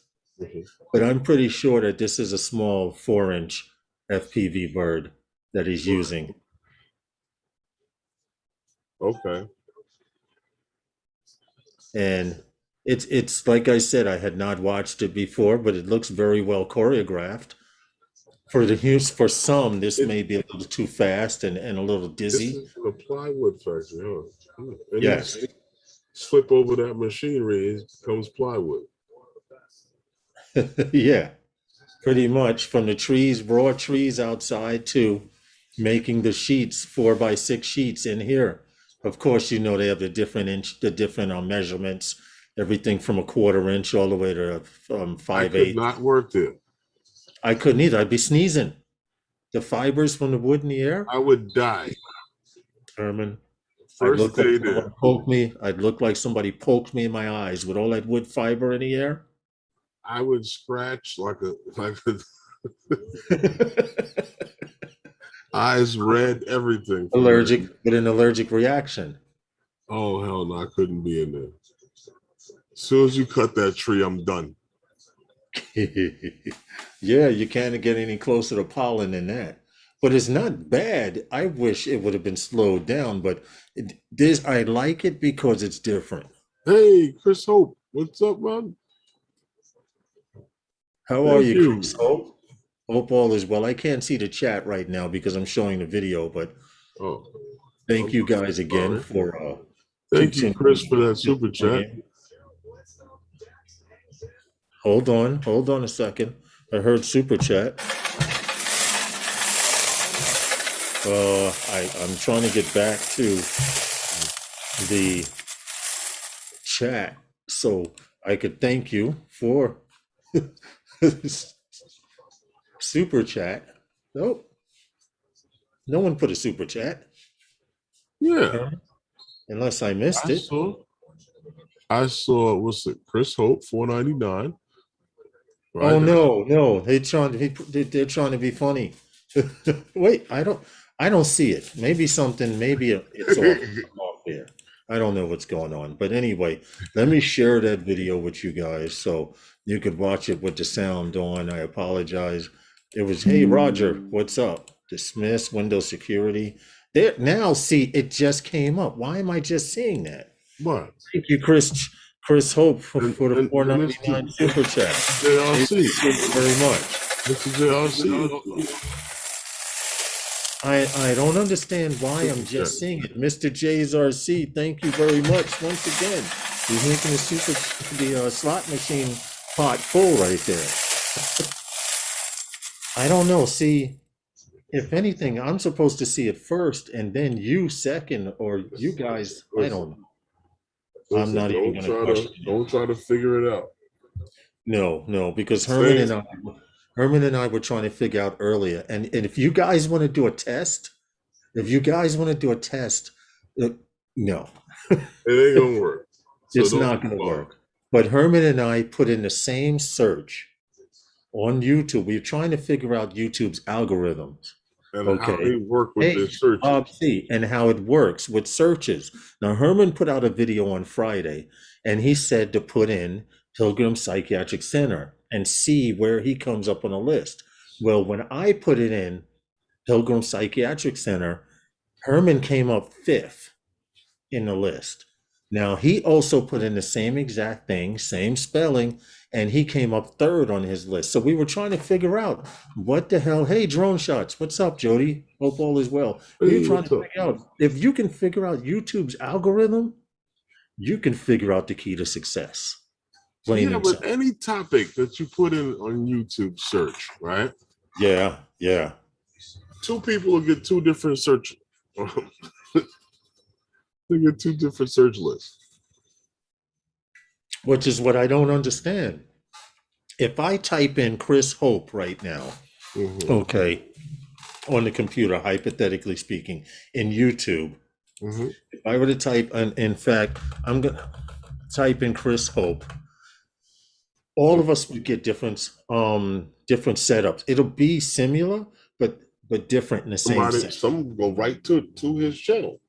S2: but I'm pretty sure that this is a small 4-inch FPV bird that he's using.
S3: Okay.
S2: And it's like I said, I had not watched it before, but it looks very well choreographed. For some, this may be a little too fast and a little dizzy.
S3: This is the Plywood Factory, huh? And
S2: yes.
S3: Flip over that machinery, it comes plywood.
S2: Yeah, pretty much, from the trees, raw trees outside, to making the sheets, 4x6 sheets in here. Of course, you know they have the different measurements, everything from 1/4 inch all the way to 5/8.
S3: I could not work there.
S2: I couldn't either. I'd be sneezing. The fibers from the wood in the air.
S3: I would die.
S2: Herman,
S3: First day there.
S2: I'd look like somebody poked me in my eyes with all that wood fiber in the air.
S3: I would scratch like a eyes red, everything.
S2: With an allergic reaction.
S3: Oh hell no, I couldn't be in there. As soon as you cut that tree, I'm done.
S2: Yeah, you can't get any closer to pollen than that. But it's not bad. I wish it would have been slowed down, but I like it because it's different.
S3: Hey, Chris Hope, what's up, man?
S2: How are you, Chris Hope? Hope all is well. I can't see the chat right now because I'm showing the video, but thank you guys again for
S3: thank you, Chris, for that super chat.
S2: Hold on a second. I heard super chat. I'm trying to get back to the chat so I could thank you for super chat. Nope. No one put a super chat.
S3: Yeah.
S2: Unless I missed it.
S3: I saw what's it? Chris Hope, $4.99.
S2: Right. Oh no! They're trying to be funny. Wait, I don't see it. Maybe it's off there. I don't know what's going on. But anyway, let me share that video with you guys so you could watch it with the sound on. I apologize. It was, hey Roger, what's up? Dismiss Windows security. There now. See, it just came up. Why am I just seeing that?
S3: What?
S2: Thank you, Chris Hope for the $4.99 super chat.
S3: JRC.
S2: Thank you very much.
S3: Mr. JRC.
S2: I don't understand why I'm just seeing it. Mr. JRC, thank you very much once again. He's making the slot machine pot full right there. I don't know. See, if anything, I'm supposed to see it first and then you second, or you guys, I don't know. I'm not even going to question it.
S3: Don't try to figure it out.
S2: No, because Herman and I were trying to figure out earlier. And if you guys want to do a test, no.
S3: It ain't gonna work.
S2: It's not gonna work. But Herman and I put in the same search on YouTube. We're trying to figure out YouTube's algorithms.
S3: And how they work with their searches.
S2: And how it works with searches. Now, Herman put out a video on Friday, and he said to put in Pilgrim Psychiatric Center and see where he comes up on a list. Well, when I put it in Pilgrim Psychiatric Center, Herman came up 5th in the list. Now, he also put in the same exact thing, same spelling, and he came up third on his list. So we were trying to figure out what the hell. Hey, Drone Shots, what's up, Jody? Hope all is well. We were
S3: Hey,
S2: trying
S3: what's
S2: to
S3: up?
S2: figure out if you can figure out YouTube's algorithm, you can figure out the key to success. Plain
S3: Yeah,
S2: and
S3: but
S2: simple.
S3: any topic that you put in on YouTube search, right?
S2: Yeah, yeah.
S3: Two people will get two different search. They get two different search lists.
S2: Which is what I don't understand. If I type in Chris Hope right now,
S3: Mm-hmm.
S2: okay, on the computer, hypothetically speaking, in YouTube,
S3: Mm-hmm.
S2: if I were to type, in fact, I'm gonna type in Chris Hope, all of us would get different setups. It'll be similar, but different in the same
S3: Somebody,
S2: sense.
S3: some go right to his channel.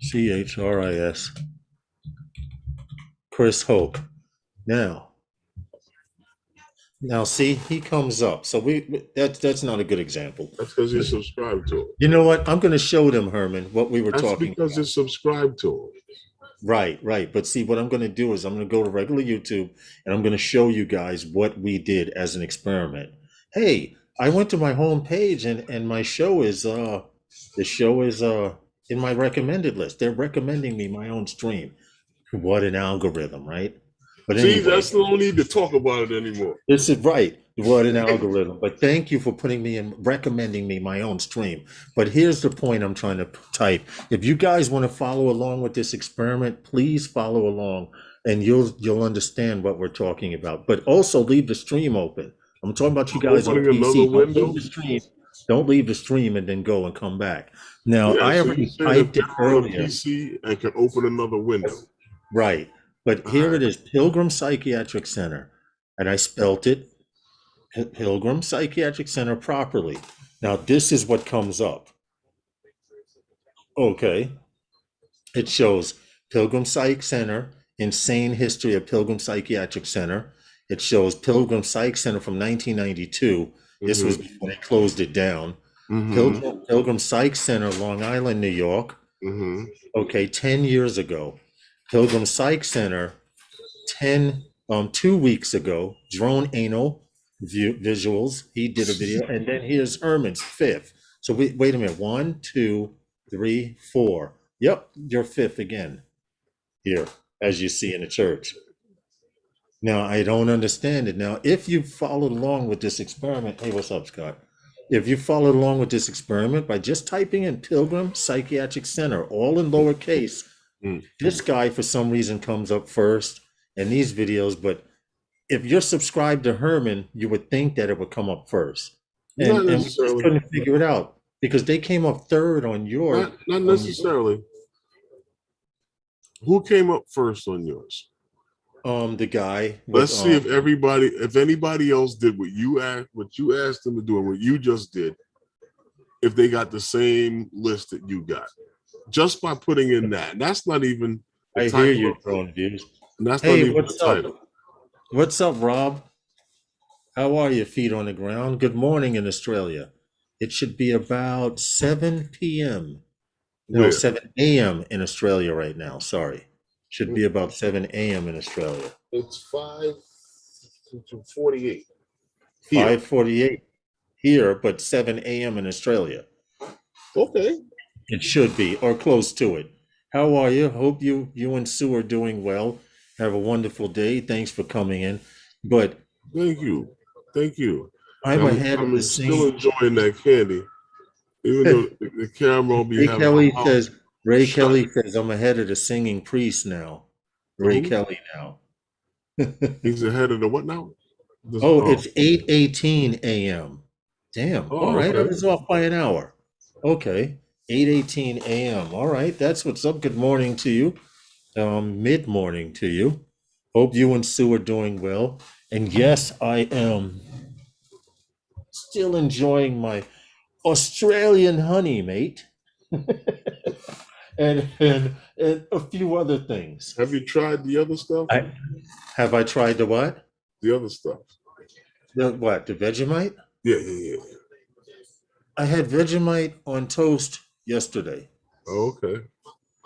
S2: CHRIS, Chris Hope. Now see, he comes up. So that's not a good example.
S3: That's because you're subscribed to it.
S2: You know what? I'm going to show them, Herman, what we were
S3: That's
S2: talking
S3: because you're subscribed to it.
S2: Right, right. But see, what I'm going to do is I'm going to go to regular YouTube and I'm going to show you guys what we did as an experiment. Hey, I went to my home page and my show is the show is in my recommended list. They're recommending me my own stream. What an algorithm, right? But
S3: See,
S2: anyway,
S3: that's no need to talk about it anymore.
S2: this is right. What an algorithm. But thank you for putting me in, recommending me my own stream. But here's the point I'm trying to type. If you guys want to follow along with this experiment, please follow along and you'll understand what we're talking about. But also leave the stream open. I'm talking about you guys on
S3: Opening
S2: PC.
S3: another
S2: Don't
S3: window.
S2: leave the stream. Don't leave the stream and then go and come back. Now,
S3: Yeah,
S2: I
S3: so you
S2: already
S3: say that
S2: typed it
S3: they're on a
S2: earlier.
S3: PC and can open another window.
S2: Right. But here it is, Pilgrim Psychiatric Center. And I spelt it Pilgrim Psychiatric Center properly. Now, this is what comes up. Okay. It shows Pilgrim Psych Center, Insane History of Pilgrim Psychiatric Center. It shows Pilgrim Psych Center from 1992. This was before they closed it down. Pilgrim Psych Center, Long Island, New York. Okay, 10 years ago. Pilgrim Psych Center, 2 weeks ago. Drone Anal Visuals. He did a video. And then here's Herman's fifth. So wait a minute. 1, 2, 3, 4. Yep, you're fifth again here, as you see in the church. Now, I don't understand it. Now, if you followed along with this experiment, hey, what's up, Scott? If you followed along with this experiment by just typing in Pilgrim Psychiatric Center, all in lowercase, this guy, for some reason, comes up first in these videos. But if you're subscribed to Herman, you would think that it would come up first. And we just couldn't figure it out because they came up third on your.
S3: Not necessarily. Who came up first on yours?
S2: The guy.
S3: Let's see if anybody else did what you asked them to do, and what you just did, if they got the same list that you got, just by putting in that. And that's not even.
S2: I hear you, Drone Views.
S3: And that's not even the title.
S2: What's up, Rob? How are you, feet on the ground? Good morning in Australia. It should be about 7 p.m. No, 7 a.m. in Australia right now. Sorry. Should be about 7 a.m. in Australia.
S3: It's 5:48.
S2: 5:48 here, but 7 a.m. in Australia.
S3: Okay.
S2: It should be, or close to it. How are you? Hope you and Sue are doing well. Have a wonderful day. Thanks for coming in. But
S3: thank you.
S2: I'm ahead of the
S3: still enjoying that candy. Even though the camera will be
S2: Ray Kelly says I'm ahead of the singing priest now. Ray Kelly now.
S3: He's ahead of the what now?
S2: It's 8:18 a.m. Damn. All right. Okay. I was off by an hour. Okay. 8:18 a.m. All right. That's what's up. Good morning to you. Mid-morning to you. Hope you and Sue are doing well. And yes, I am still enjoying my Australian honey, mate. and a few other things.
S3: Have you tried the other stuff?
S2: Have I tried the what?
S3: The other stuff.
S2: The what? The Vegemite?
S3: Yeah.
S2: I had Vegemite on toast yesterday.
S3: Oh, okay.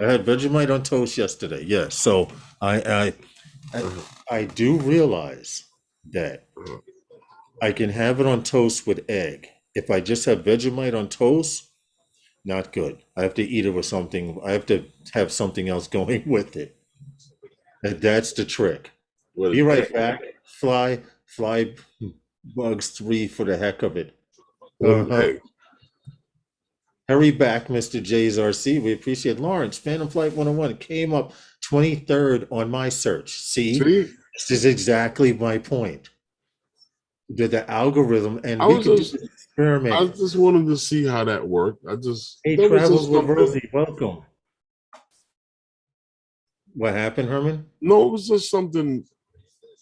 S2: I had Vegemite on toast yesterday. Yes. So I,
S3: Uh-huh.
S2: I do realize that
S3: Uh-huh.
S2: I can have it on toast with egg. If I just have Vegemite on toast, not good. I have to eat it with something. I have to have something else going with it. And that's the trick.
S3: With
S2: Be
S3: an
S2: right
S3: egg.
S2: back. Fly bugs 3 for the heck of it.
S3: With an
S2: Uh-huh.
S3: egg.
S2: Hurry back, Mr. J's RC. We appreciate Lawrence. Phantom Flight 101 came up 23rd on my search. See,
S3: See,
S2: this is exactly my point. The algorithm, and
S3: I
S2: we
S3: was
S2: could do
S3: just
S2: this experiment.
S3: I just wanted to see how that worked.
S2: Hey,
S3: That was
S2: Travels
S3: just
S2: with
S3: something.
S2: Rosie, welcome. What happened, Herman?
S3: No, it was just something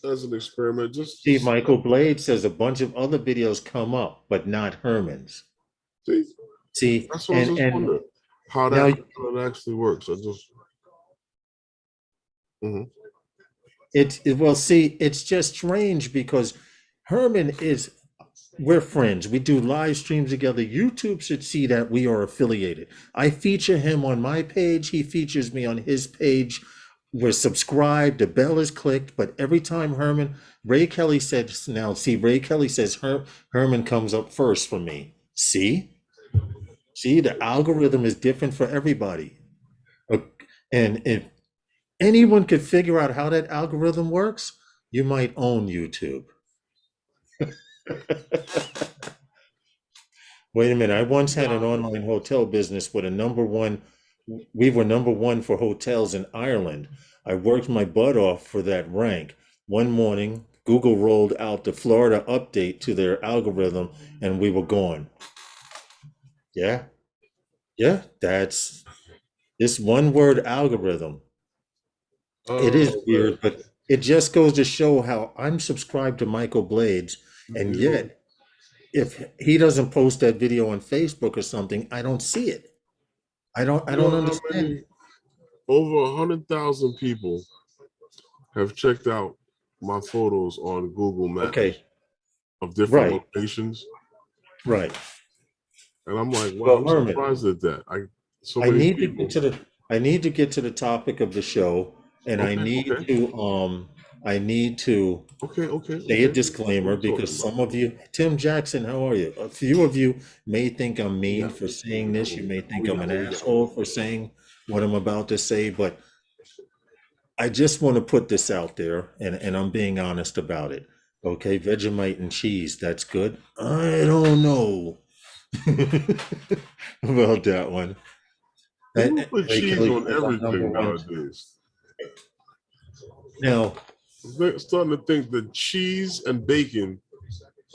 S3: as an experiment, just to
S2: See,
S3: see.
S2: Michael Blade says a bunch of other videos come up, but not Herman's.
S3: See,
S2: See,
S3: that's what I was just
S2: and
S3: wondering how
S2: now
S3: how that actually works. I just. Mhm.
S2: well, see, it's just strange because Herman is, we're friends. We do live streams together. YouTube should see that we are affiliated. I feature him on my page. He features me on his page. We're subscribed. The bell is clicked. But every time Ray Kelly said, now see, Ray Kelly says Herman comes up first for me. See, the algorithm is different for everybody. Uh, And if anyone could figure out how that algorithm works, you might own YouTube. Wait a minute. I once had an online hotel business with we were number one for hotels in Ireland. I worked my butt off for that rank. One morning, Google rolled out the Florida update to their algorithm and we were gone. Yeah, yeah, that's this one word algorithm. It is
S3: Oh man,
S2: weird, but it just goes to show how I'm subscribed to Michael Blades, and
S3: you
S2: yet if he doesn't post that video on Facebook or something, I don't see it. I don't
S3: know how
S2: understand.
S3: many over 100,000 people have checked out my photos on Google Maps
S2: Okay,
S3: of different
S2: right,
S3: locations,
S2: right.
S3: and I'm like, wow,
S2: Well,
S3: I'm
S2: Herman,
S3: surprised at that. So
S2: I
S3: many
S2: need to get
S3: people.
S2: to the I need to get to the topic of the show, and
S3: Okay, okay,
S2: I need to
S3: okay, okay,
S2: say a
S3: okay. What are
S2: disclaimer
S3: we talking
S2: because
S3: about?
S2: some of you, Tim Jackson, how are you? A few of you may think I'm
S3: We
S2: mean
S3: got,
S2: for saying this. You may think
S3: we
S2: I'm
S3: got,
S2: an
S3: we got.
S2: asshole for saying what I'm about to say, but I just want to put this out there, and I'm being honest about it. Okay, Vegemite and cheese, that's good. I don't know about that one.
S3: People put
S2: Ray
S3: cheese
S2: Kelly
S3: on
S2: says I'm number
S3: everything
S2: one.
S3: nowadays.
S2: Now,
S3: I'm starting to think that cheese and bacon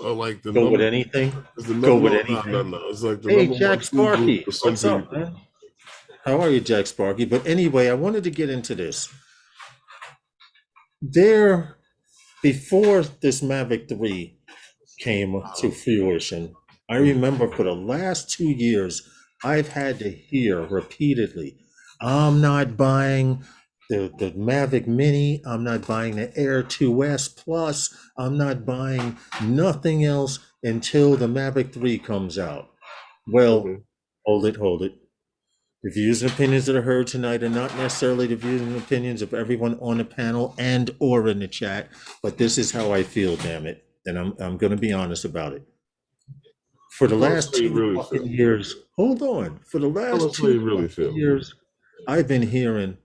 S3: are like the
S2: go with
S3: number.
S2: anything.
S3: Is the
S2: Go
S3: number?
S2: with
S3: No, no, no,
S2: anything.
S3: no. It's like the
S2: Hey,
S3: number
S2: Jack
S3: one food group
S2: Sparky,
S3: for some
S2: what's up,
S3: people.
S2: man? How are you, Jack Sparky? But anyway, I wanted to get into this. There, before this Mavic 3 came to fruition, I
S3: Mhm.
S2: remember for the last 2 years, I've had to hear repeatedly, I'm not buying the Mavic Mini, I'm not buying the Air 2S Plus, I'm not buying nothing else until the Mavic 3 comes out. Well,
S3: Mhm.
S2: hold it. The views and opinions that are heard tonight are not necessarily the views and opinions of everyone on the panel and or in the chat, but this is how I feel, damn it. And I'm gonna be honest about it. For the
S3: Tell us
S2: last
S3: how you
S2: two
S3: really
S2: fucking
S3: feel.
S2: years, hold on. For the
S3: Tell
S2: last
S3: us how
S2: two
S3: you really
S2: fucking
S3: feel.
S2: years, I've been hearing,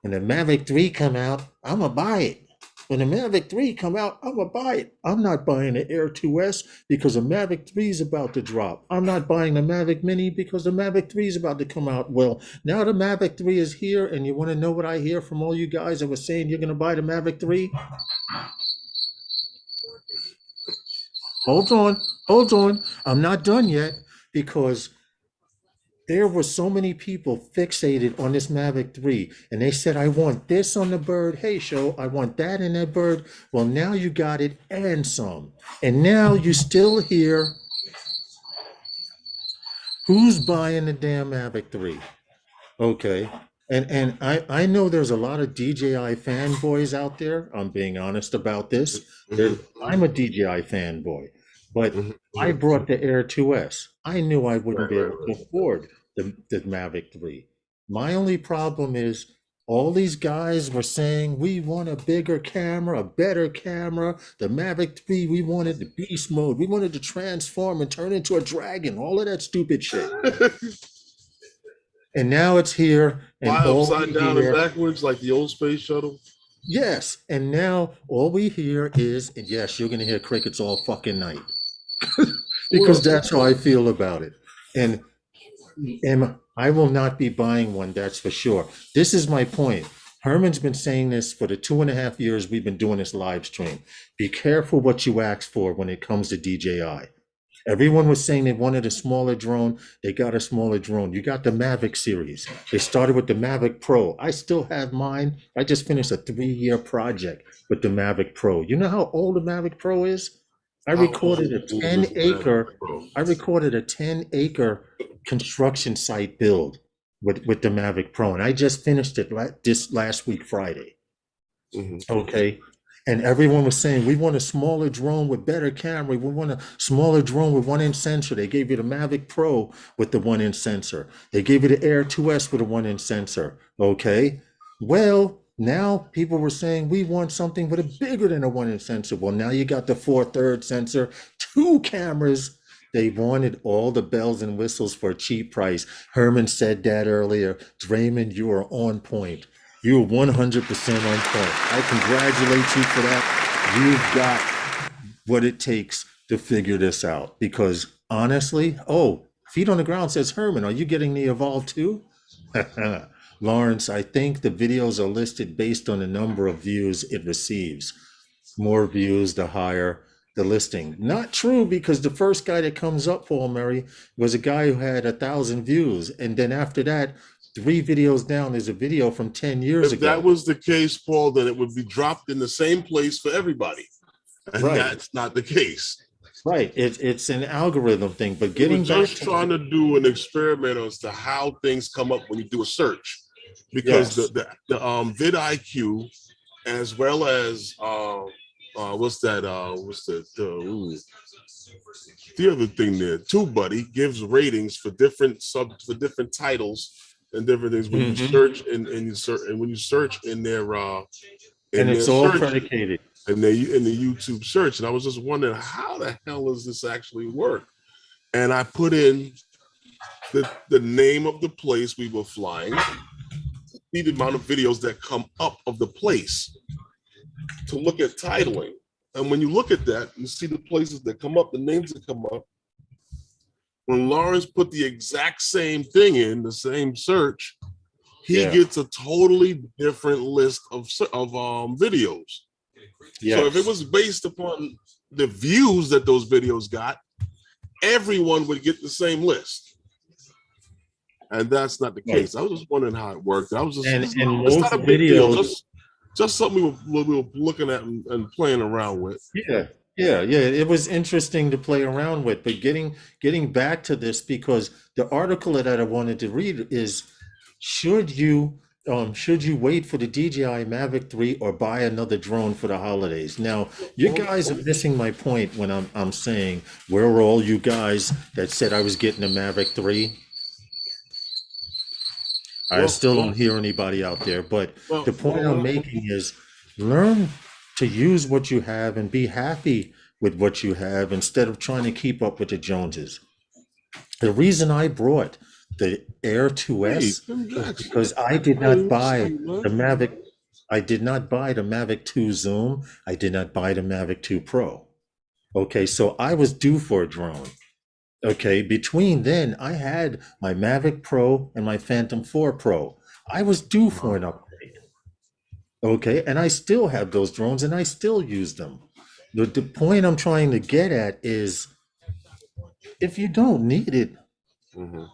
S2: when the Mavic 3 come out, I'ma buy it. When the Mavic 3 come out, I'ma buy it. I'm not buying the Air 2S because the Mavic 3 is about to drop. I'm not buying the Mavic Mini because the Mavic 3 is about to come out. Well, now the Mavic 3 is here, and you want to know what I hear from all you guys that were saying you're gonna buy the Mavic 3? Hold on. I'm not done yet because there were so many people fixated on this Mavic 3, and they said, I want this on the bird. Hey, show, I want that in that bird. Well, now you got it and some. And now you still hear who's buying the damn Mavic 3. Okay. And I know there's a lot of DJI fanboys out there. I'm being honest about this.
S3: Mhm.
S2: I'm a DJI fanboy, but
S3: Mhm.
S2: I
S3: Mhm.
S2: brought the Air 2S. I knew I wouldn't
S3: Right,
S2: be
S3: right,
S2: able to
S3: right.
S2: afford the Mavic 3. My only problem is all these guys were saying we want a bigger camera, a better camera. The Mavic 3, we wanted the beast mode. We wanted to transform and turn into a dragon, all of that stupid shit. And now it's here, and
S3: Fly
S2: all we
S3: upside down and
S2: hear,
S3: backwards like the old space shuttle.
S2: yes, and now all we hear is, and yes, you're gonna hear crickets all fucking night. Because that's how I feel about it. And I will not be buying one, that's for sure. This is my point. Herman's been saying this for the 2.5 years we've been doing this live stream. Be careful what you ask for when it comes to DJI. Everyone was saying they wanted a smaller drone. They got a smaller drone. You got the Mavic series. They started with the Mavic Pro. I still have mine. I just finished a 3-year project with the Mavic Pro. You know how old the Mavic Pro is? I recorded a 10-acre construction site build with the Mavic Pro, and I just finished it this last week, Friday. Okay. And everyone was saying, we want a smaller drone with better camera. We want a smaller drone with 1-inch sensor. They gave you the Mavic Pro with the 1-inch sensor. They gave you the Air 2S with a 1-inch sensor. Okay. Well, now people were saying, we want something with a bigger than a 1-inch sensor. Well, now you got the 4/3 sensor, 2 cameras. They wanted all the bells and whistles for a cheap price. Herman said that earlier. Draymond, you are on point. You're 100% on point. I congratulate you for that. You've got what it takes to figure this out. Because honestly, Feet on the Ground says, Herman, are you getting the Evolve too? Lawrence, I think the videos are listed based on the number of views it receives. More views, the higher the listing. Not true, because the first guy that comes up, Paul Murray, was a guy who had 1,000 views. And then after that, 3 videos down, there's a video from 10 years ago.
S3: If that was the case, Paul, then it would be dropped in the same place for everybody. And that's not the case.
S2: Right. It's an algorithm thing, but getting
S3: back to trying to do an experiment as to how things come up when you do a search, because the vidIQ, as well as the other thing there, TubeBuddy gives ratings for different titles and different things when you search and when you search in their
S2: and it's all predicated
S3: in the YouTube search. And I was just wondering, how the hell does this actually work? And I put in the name of the place we were flying, see the amount of videos that come up of the place to look at titling. And when you look at that, you see the places that come up, the names that come up. When Lawrence put the exact same thing in, the same search, he gets a totally different list of videos. Yes. So if it was based upon the views that those videos got, everyone would get the same list. And that's not the case. I was just wondering how it worked. I was just, it's not a big deal. Just something we were looking at and playing around with.
S2: Yeah. It was interesting to play around with. But getting back to this, because the article that I wanted to read is, should you wait for the DJI Mavic 3 or buy another drone for the holidays? Now, you guys are missing my point when I'm saying, where were all you guys that said I was getting a Mavic 3? I still don't hear anybody out there, but the point I'm making is, learn to use what you have and be happy with what you have instead of trying to keep up with the Joneses. The reason I brought the Air 2S is because I did not buy the Mavic. I did not buy the Mavic 2 Zoom. I did not buy the Mavic 2 Pro. Okay, so I was due for a drone. Okay, between then, I had my Mavic Pro and my Phantom 4 Pro. I was due for an upgrade. Okay, and I still have those drones and I still use them. The point I'm trying to get at is, if you don't need it,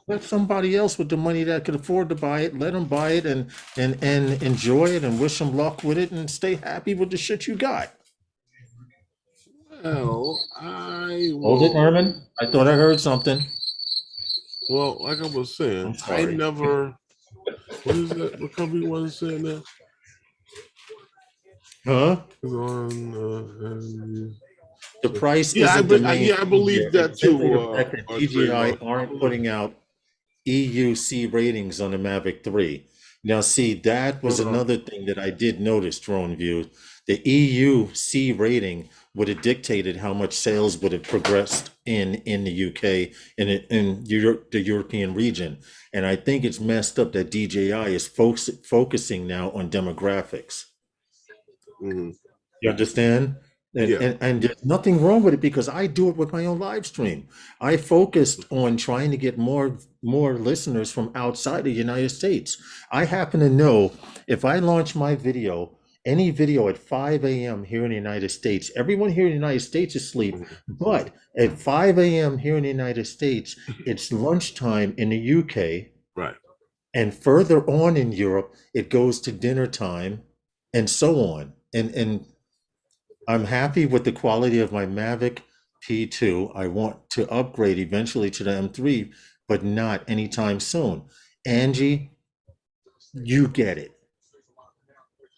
S2: let somebody else with the money that could afford to buy it, let them buy it and enjoy it and wish them luck with it and stay happy with the shit you got.
S3: Well,
S2: Hold it, Armin. I thought I heard something.
S3: Well, like I was saying, I never. What is that? What company was saying that?
S2: Huh? The price.
S3: Yeah, I believe that too.
S2: DJI aren't putting out EUC ratings on the Mavic 3. Now, see, that was another thing that I did notice, Drone View. The EUC rating would have dictated how much sales would have progressed in the UK and in Europe, the European region. And I think it's messed up that DJI is focusing now on demographics.
S3: Mhm.
S2: You understand? And,
S3: Yeah.
S2: and there's nothing wrong with it because I do it with my own live stream. I focused on trying to get more listeners from outside the United States. I happen to know if I launch my video, any video at 5 a.m. here in the United States, everyone here in the United States is asleep.
S3: Mhm.
S2: But at 5 a.m. here in the United States, it's lunchtime in the UK.
S3: Right.
S2: And further on in Europe, it goes to dinner time and so on. And I'm happy with the quality of my Mavic P2. I want to upgrade eventually to the M3, but not anytime soon. Angie, you get it.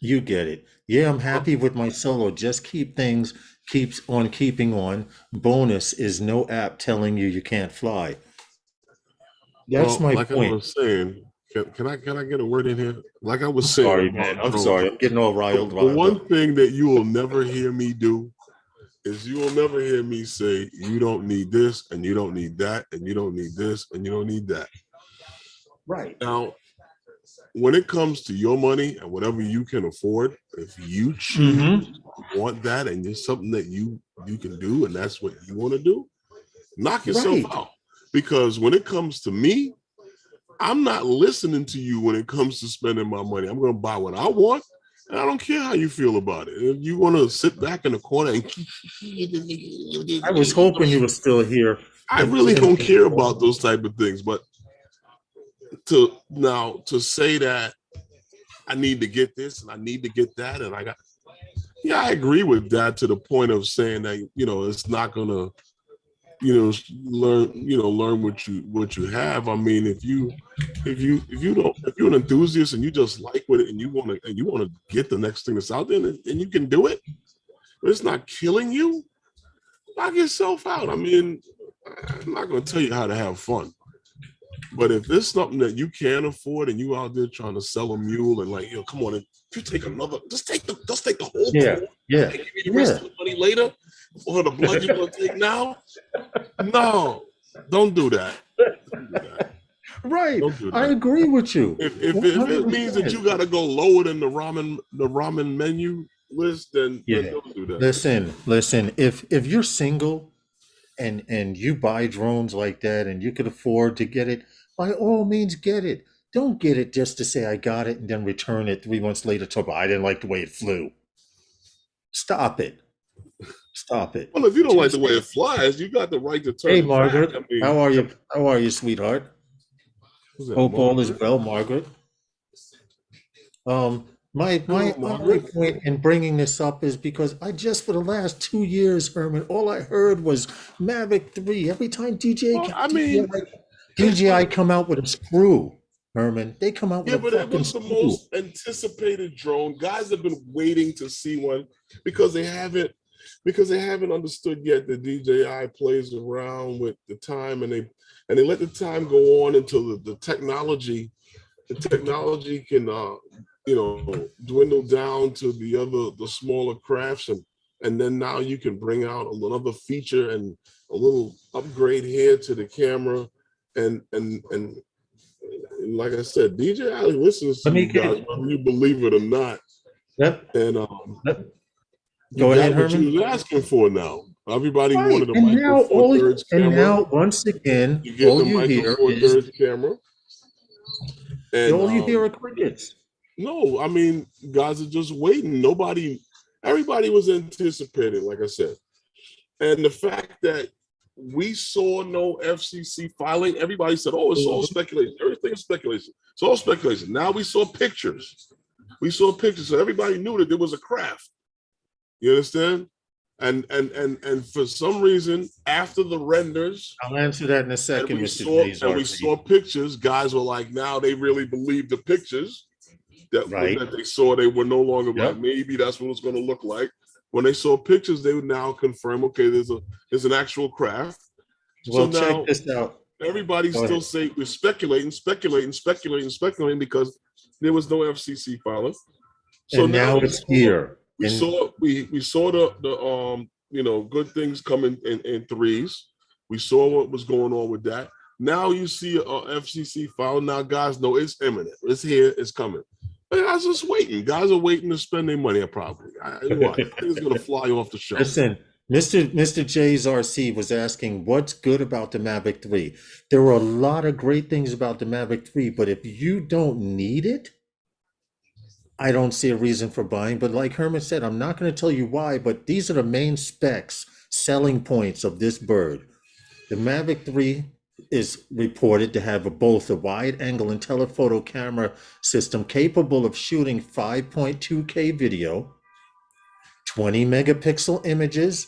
S2: You get it. Yeah, I'm happy with my solo. Just keeps on keeping on. Bonus is no app telling you can't fly. That's
S3: Well,
S2: my
S3: like I
S2: point.
S3: was saying, can I get a word in here? Like I was
S2: Sorry,
S3: saying
S2: man.
S3: about
S2: I'm
S3: drones,
S2: sorry. I'm getting all riled
S3: the
S2: up.
S3: one thing that you will never hear me do is you will never hear me say you don't need this and you don't need that and you don't need this and you don't need that.
S2: Right.
S3: Now, when it comes to your money and whatever you can afford, if you choose want that and it's something that you can do and that's what you want to do, knock yourself
S2: Right.
S3: out. Because when it comes to me, I'm not listening to you when it comes to spending my money. I'm going to buy what I want, and I don't care how you feel about it. If you want to sit back in the corner and
S2: I was hoping you were still here.
S3: I really don't care about those type of things. But to say that I need to get this and I need to get that, and I agree with that to the point of saying that it's not going to learn what you have. I mean, if you're an enthusiast and you just like with it and you want to get the next thing that's out there and you can do it, but it's not killing you, knock yourself out. I mean, I'm not going to tell you how to have fun, but if it's something that you can't afford and you out there trying to sell a mule and like, come on, if you take another, just take the whole
S2: yeah
S3: and give me the rest of the money later for the blood you're going to take now. No, don't do that.
S2: Right.
S3: Don't do that.
S2: I agree with you.
S3: If it means that you got to go lower than the ramen menu list, then don't do that.
S2: Listen. If you're single and you buy drones like that and you could afford to get it, by all means get it. Don't get it just to say I got it and then return it 3 months later to I didn't like the way it flew. Stop it. Stop it.
S3: Well, if you don't like the way it flies, you got the right to turn
S2: Hey,
S3: it
S2: Margaret.
S3: back. I mean,
S2: How are you? How are you, sweetheart? Hope all is well, Margaret. My only point in bringing this up is because for the last 2 years, Herman, all I heard was Mavic 3. Every time DJI come out with a screw, Herman, they come out with a
S3: but it
S2: fucking
S3: was the
S2: screw.
S3: most anticipated drone. Guys have been waiting to see one because they haven't understood yet that DJI plays around with the time and they let the time go on until the technology can dwindle down to the smaller crafts and then now you can bring out another feature and a little upgrade here to the camera and like I said, DJI listens to you guys, whether you believe it or not.
S2: Yep.
S3: And
S2: Go ahead, Herman.
S3: What you was asking for now. Everybody wanted a
S2: and
S3: Micro
S2: now
S3: Four Thirds camera.
S2: And now, once again,
S3: you get the Micro Four Thirds camera. And
S2: all you hear are crickets.
S3: No, I mean, guys are just waiting. Everybody was anticipating, like I said. And the fact that we saw no FCC filing, everybody said, oh, it's all speculation. Everything is speculation. It's all speculation. Now we saw pictures. So everybody knew that there was a craft. You understand? And for some reason, after the renders,
S2: I'll answer that in a second, Mr.
S3: And we saw pictures, guys were like, now they really believe the pictures that they saw. They were no longer like, maybe that's what it's going to look like. When they saw pictures, they would now confirm, okay, there's an actual craft.
S2: Well, check this out.
S3: everybody's
S2: Go
S3: still
S2: ahead.
S3: saying we're speculating because there was no FCC filer. So
S2: And now it's here.
S3: We
S2: And
S3: saw the good things coming in threes. We saw what was going on with that. Now you see a FCC file. Now guys know it's imminent. It's here. It's coming. But guys just waiting. Guys are waiting to spend their money. Probably. It's gonna fly off the shelf.
S2: listen, Mr. J's RC was asking what's good about the Mavic 3. There are a lot of great things about the Mavic 3, but if you don't need it, I don't see a reason for buying. But like Herman said, I'm not going to tell you why, but these are the main specs, selling points of this bird. The Mavic 3 is reported to have both a wide angle and telephoto camera system capable of shooting 5.2K video, 20 megapixel images,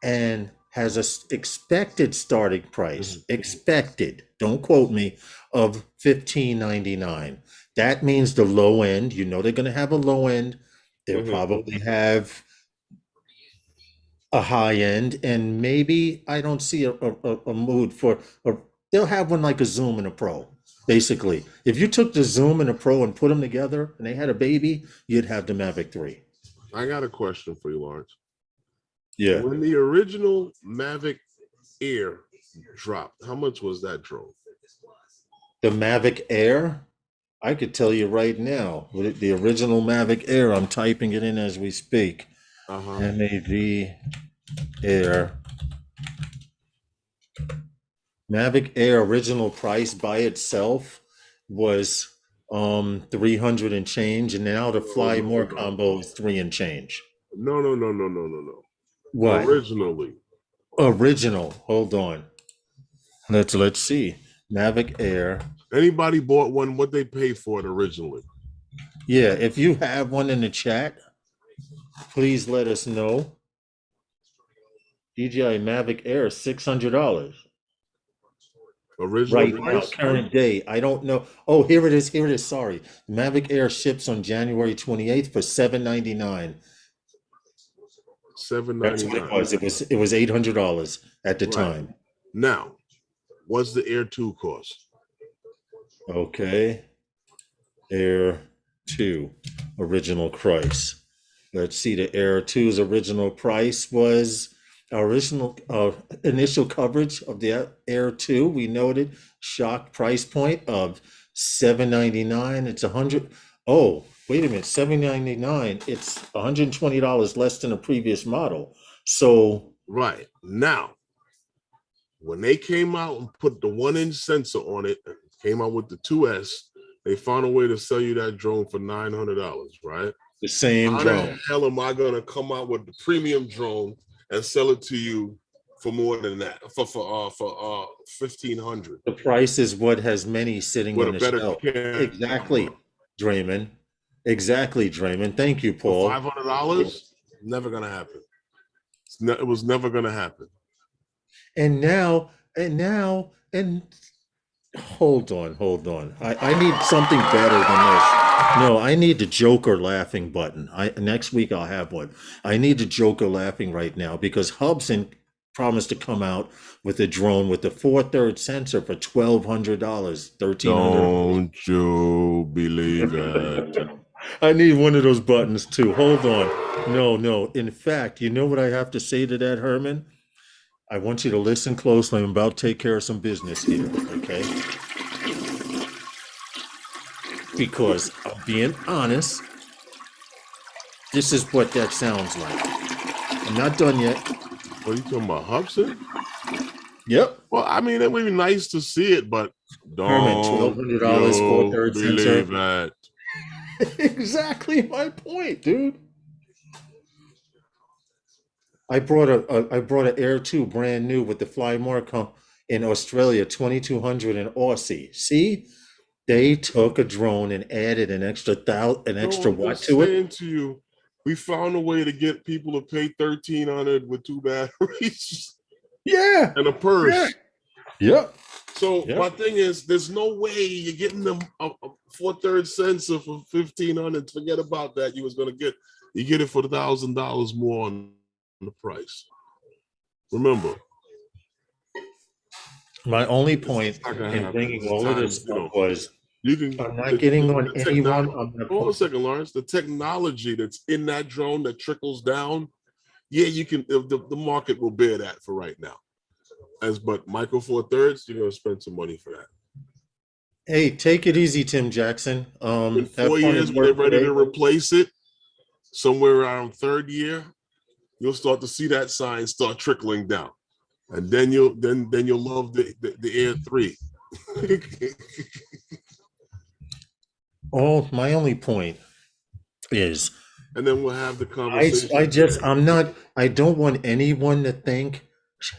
S2: and has a expected starting price, expected, don't quote me, of $15.99. That means the low end, they're going to have a low end. They'll probably have a high end, and maybe I don't see a mood for, they'll have one like a Zoom and a Pro. Basically, if you took the Zoom and a Pro and put them together and they had a baby, you'd have the Mavic 3.
S3: I got a question for you, Lawrence.
S2: Yeah.
S3: When the original Mavic Air dropped, how much was that drone?
S2: The Mavic Air, I could tell you right now, the original Mavic Air, I'm typing it in as we speak. MAV Air. Mavic Air original price by itself was 300 and change, and now the Fly More combo is 3 and change.
S3: No.
S2: What?
S3: Original.
S2: Hold on. Let's see. Mavic Air.
S3: Anybody bought one? What they paid for it originally?
S2: Yeah, if you have one in the chat, please let us know. DJI Mavic Air, $600.
S3: Original
S2: right
S3: price?
S2: now, current day. I don't know. Oh, here it is. Sorry. Mavic Air ships on January 28th for $799. That's what it was. It was $800 at the time.
S3: Now, what's the Air 2 cost?
S2: Okay. Air 2 original price. Let's see. The Air 2's original price was original initial coverage of the Air 2. We noted shock price point of $799. It's 100. Oh, wait a minute. $799. It's $120 less than a previous model. So
S3: right now, when they came out and put the 1-inch sensor on it, came out with the 2S, they found a way to sell you that drone for $900, right?
S2: The same drone.
S3: How the hell am I gonna come out with the premium drone and sell it to you for more than that? For $1,500.
S2: The price is what has many sitting
S3: with
S2: on
S3: a
S2: the
S3: better
S2: shelf.
S3: camera.
S2: Exactly, Draymond. Exactly, Draymond. Thank you, Paul.
S3: For $500, never gonna happen. It was never gonna happen.
S2: And now, hold on. I need something better than this. No, I need the Joker laughing button. Next week I'll have one. I need the Joker laughing right now because Hubson promised to come out with a drone with the 4/3 sensor for $1,200, $1,300.
S3: Don't you believe it?
S2: I need one of those buttons too. Hold on. No. In fact, you know what I have to say to that, Herman? I want you to listen closely. I'm about to take care of some business here, okay? Because I'm being honest, this is what that sounds like. I'm not done yet.
S3: What are you talking about, Hubson?
S2: Yep.
S3: Well, I mean, it would be nice to see it, but
S2: Herman,
S3: don't
S2: $1,200, 4/3
S3: believe
S2: sensor.
S3: it.
S2: Exactly my point, dude. I brought an Air 2 brand new with the Fly More in Australia, 2,200 in Aussie. See, they took a drone and added an extra watt to it.
S3: To you, we found a way to get people to pay $1,300 with 2 batteries.
S2: Yeah,
S3: and a purse.
S2: Yeah.
S3: So my thing is, there's no way you're getting them a 4/3 sensor for $1,500. Forget about that. You get it for $1,000 more on the price. Remember.
S2: My only point
S3: not gonna
S2: in
S3: happen.
S2: bringing
S3: It's
S2: all of
S3: time,
S2: this
S3: you
S2: up
S3: know.
S2: was
S3: You can
S2: I'm not getting on
S3: the
S2: anyone.
S3: technology.
S2: I'm not.
S3: Hold on a second, Lawrence. The technology that's in that drone that trickles down, yeah, you can. The market will bear that for right now. But Micro Four Thirds, you're gonna spend some money for that.
S2: Hey, take it easy, Tim Jackson.
S3: In
S2: Have
S3: 4 years,
S2: fun at
S3: when they're
S2: work
S3: ready
S2: today.
S3: to replace it, somewhere around third year, you'll start to see that sign start trickling down, and then you'll love the Air 3.
S2: My only point is
S3: And then we'll have the conversation.
S2: I don't want anyone to think,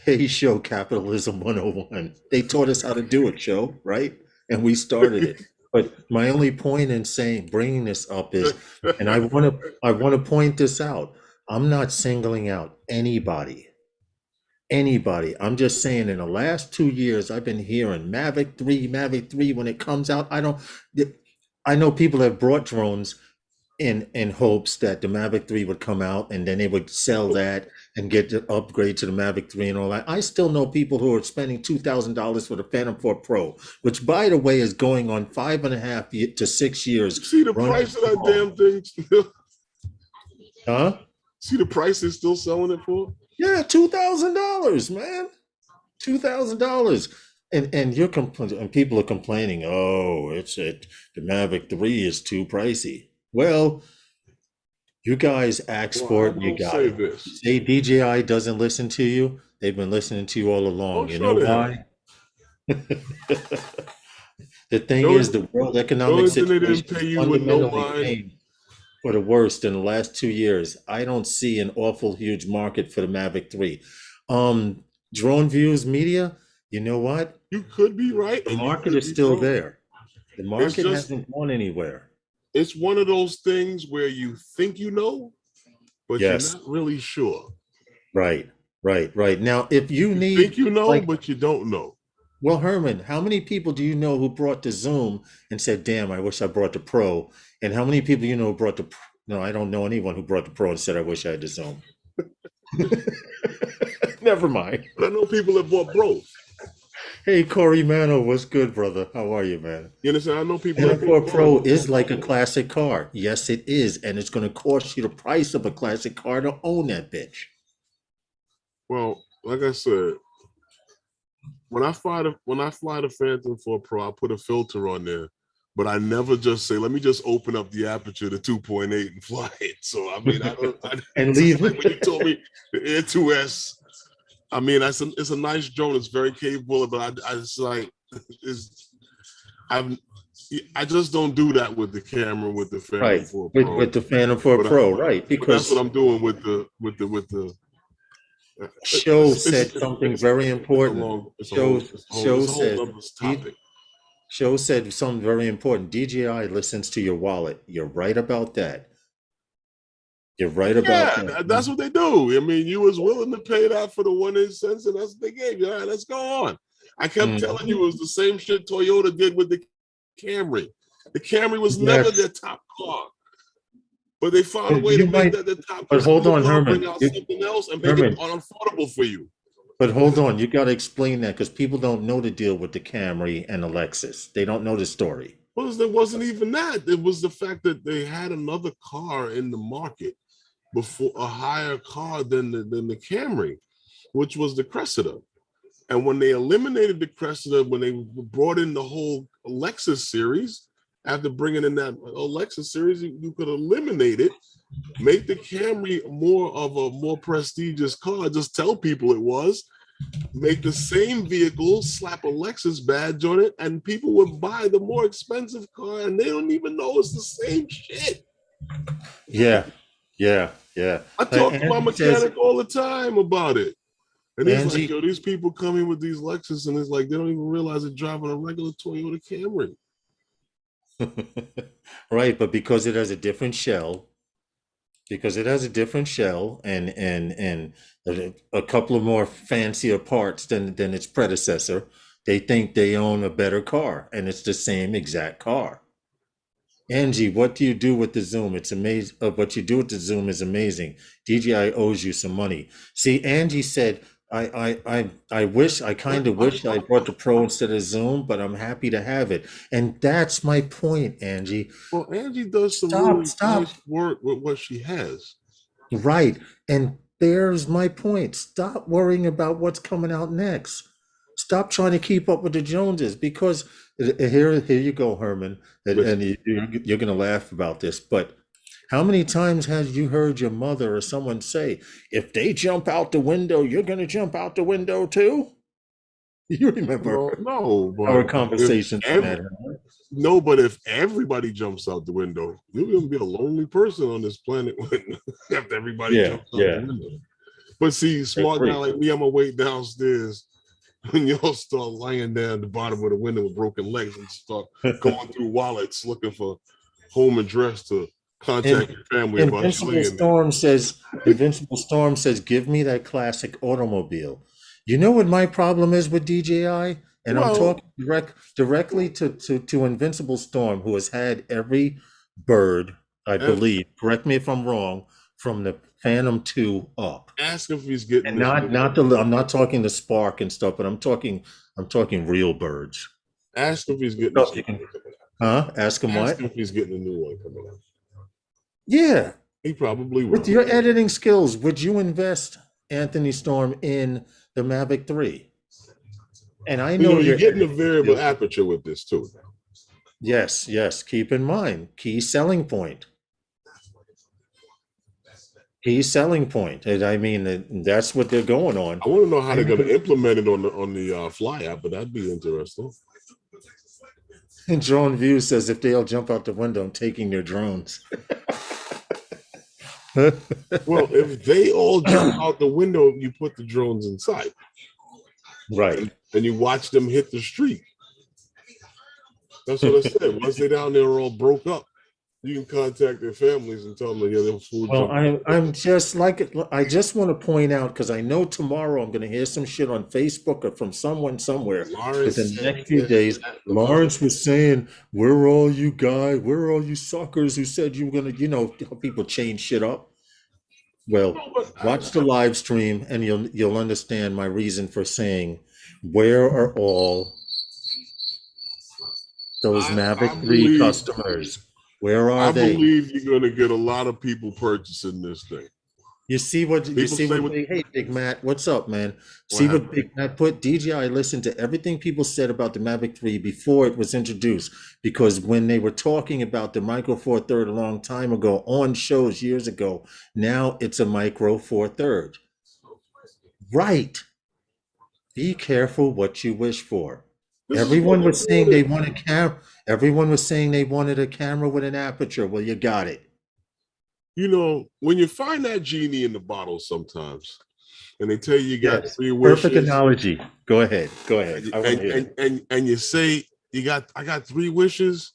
S2: hey, show capitalism 101. They taught us how to do it, show, right? And we started it. But my only point in bringing this up is, and I want to point this out. I'm not singling out anybody. I'm just saying in the last 2 years, I've been hearing Mavic 3 when it comes out. I know people have brought drones in hopes that the Mavic 3 would come out and then they would sell that and get the upgrade to the Mavic 3 and all that. I still know people who are spending $2,000 for the Phantom 4 Pro, which by the way is going on 5.5 to 6 years.
S3: See the price of that damn thing?
S2: Huh?
S3: See the price they're still selling it for?
S2: Yeah, $2,000, man. $2,000. And you're complaining, and people are complaining, oh, the Mavic 3 is too pricey. Well, you guys asked for it and you got it.
S3: This.
S2: Say DJI doesn't listen to you. They've been listening to you all along. You know why? The thing is, the world economic situation is fundamentally changed for the worst in the last 2 years. I don't see an awful huge market for the Mavic 3. Drone Views Media, you know what?
S3: You could be right.
S2: The market is still there. The market hasn't gone anywhere.
S3: It's one of those things where you think you know, but you're not really sure.
S2: Right. Now, if you
S3: think you know, but you don't know.
S2: Well, Herman, how many people do you know who brought the Zoom and said, damn, I wish I brought the Pro? And how many people you know who brought the No, I don't know anyone who brought the Pro and said, I wish I had the Zoom. Never mind.
S3: But I know people that bought both.
S2: Hey, Corey Mano, what's good, brother? How are you, man?
S3: You understand? I know people
S2: that bought Pro is like a classic car. Yes, it is. And it's going to cost you the price of a classic car to own that bitch.
S3: Well, like I said, when I fly the Phantom 4 Pro, I put a filter on there, but I never just say, let me just open up the aperture to 2.8 and fly it. So I mean,
S2: and leave
S3: like when you told me the Air 2S, I mean, it's a nice drone. It's very capable, but I just don't do that with the camera with the Phantom 4 Pro.
S2: With the Phantom 4 Pro, right? Because
S3: that's what I'm doing with the
S2: Show said something very important. Show said something very important. DJI listens to your wallet. You're right about that. You're right about that.
S3: That's what they do. I mean, you was willing to pay that for the 1 cents, and that's what they gave you. All right, let's go on. I kept telling you it was the same shit Toyota did with the Camry. The Camry was never their top car. But they found a way to make that the top.
S2: But hold on, Herman.
S3: Bring out something else and make it unaffordable for you.
S2: But hold on, you got to explain that because people don't know the deal with the Camry and the Lexus. They don't know the story.
S3: Well, there wasn't even that. It was the fact that they had another car in the market before, a higher car than the Camry, which was the Cressida. And when they eliminated the Cressida, when they brought in the whole Lexus series. After bringing in that Lexus series, you could eliminate it, make the Camry more prestigious car. Just tell people it was. Make the same vehicle, slap a Lexus badge on it, and people would buy the more expensive car, and they don't even know it's the same shit.
S2: Yeah.
S3: I talk to my mechanic all the time about it. And he's like, yo, these people come in with these Lexus, and it's like they don't even realize they're driving a regular Toyota Camry.
S2: Right, but because it has a different shell, and a couple of more fancier parts than its predecessor, they think they own a better car, and it's the same exact car. Angie, what do you do with the Zoom? It's amazing. What you do with the Zoom is amazing. DJI owes you some money. See, Angie said, I kind of wish I brought the Pro instead of Zoom, but I'm happy to have it. And that's my point, Angie.
S3: Well, Angie does some
S2: Stop,
S3: really
S2: stop.
S3: nice work with what she has.
S2: Right. And there's my point. Stop worrying about what's coming out next. Stop trying to keep up with the Joneses because here you go, Herman, and
S3: Listen,
S2: you're going to laugh about this, but how many times have you heard your mother or someone say, if they jump out the window, you're going to jump out the window too? You
S3: well,
S2: remember
S3: no,
S2: our
S3: but if
S2: conversations on
S3: ev-
S2: that, huh?
S3: no, but if everybody jumps out the window, you're gonna be a lonely person on this planet when after everybody
S2: Yeah,
S3: jumps out the
S2: yeah,
S3: window. But see,
S2: I
S3: smart guy
S2: agree.
S3: like me, I'm gonna wait downstairs when y'all start lying down at the bottom of the window with broken legs and start going through wallets looking for home address to contact
S2: And
S3: your family about you
S2: Invincible
S3: laying there.
S2: Storm says, Invincible Storm says, give me that classic automobile. You know what my problem is with DJI? And I'm
S3: Well,
S2: talking directly to Invincible Storm, who has had every bird, I believe, correct me if I'm wrong, from the Phantom 2 up.
S3: ask if he's getting
S2: And
S3: this new
S2: not
S3: one.
S2: the I'm not talking the Spark and stuff, but I'm talking real birds.
S3: Ask if he's getting this
S2: Stuff
S3: new
S2: you can,
S3: one coming out.
S2: huh? Ask him
S3: Ask
S2: what?
S3: him if he's getting a new one coming out.
S2: Yeah.
S3: He probably
S2: With
S3: will.
S2: your editing skills, would you invest, Anthony Storm, in the Mavic 3? And I
S3: You
S2: know
S3: know, you're
S2: your
S3: getting a
S2: editing
S3: variable
S2: skills.
S3: aperture with this too.
S2: Yes, yes. Keep in mind, key selling point. Key selling point. And I mean, that's what they're going on.
S3: I want to know how
S2: I
S3: they're going to
S2: know
S3: implement it on the Fly app, but that'd be interesting.
S2: Drone View says if they'll jump out the window, I'm taking their drones.
S3: Well, if they all jump out the window, you put the drones inside
S2: Right.
S3: and you watch them hit the street. That's what I said. Once they're down there all broke up, you can contact their families and tell them that yeah, their food
S2: Well,
S3: jumped out the
S2: I'm
S3: window.
S2: just like I just want to point out because I know tomorrow I'm going to hear some shit on Facebook or from someone somewhere
S3: Lawrence
S2: within the
S3: said
S2: next few
S3: this,
S2: days.
S3: that, and the other.
S2: Lawrence was saying, "Where are all you guys? Where are all you suckers who said you were going to, how people change shit up?" Well,
S3: No, but
S2: watch the live stream and you'll understand my reason for saying, "Where are all those
S3: I
S2: Mavic 3
S3: believe
S2: customers? Where are
S3: I
S2: they?"
S3: believe you're going to get a lot of people purchasing this thing.
S2: You
S3: People
S2: see
S3: say
S2: what
S3: what
S2: Big Matt, what's up, man? See what
S3: happened.
S2: Big Matt put? DJI listened to everything people said about the Mavic 3 before it was introduced. Because when they were talking about the Micro Four Third a long time ago on shows years ago, now it's a Micro Four Third. Right. Be careful what you wish for.
S3: This is what
S2: Everyone
S3: they
S2: was saying they
S3: wanted.
S2: wanted everyone was saying they wanted a camera with an aperture. Well, you got it.
S3: You know, when you find that genie in the bottle sometimes, and they tell you you got
S2: Yes.
S3: three
S2: Perfect
S3: wishes,
S2: analogy. Go ahead. Go ahead.
S3: and
S2: I want to
S3: and
S2: hear
S3: and
S2: it.
S3: and you say I got three wishes,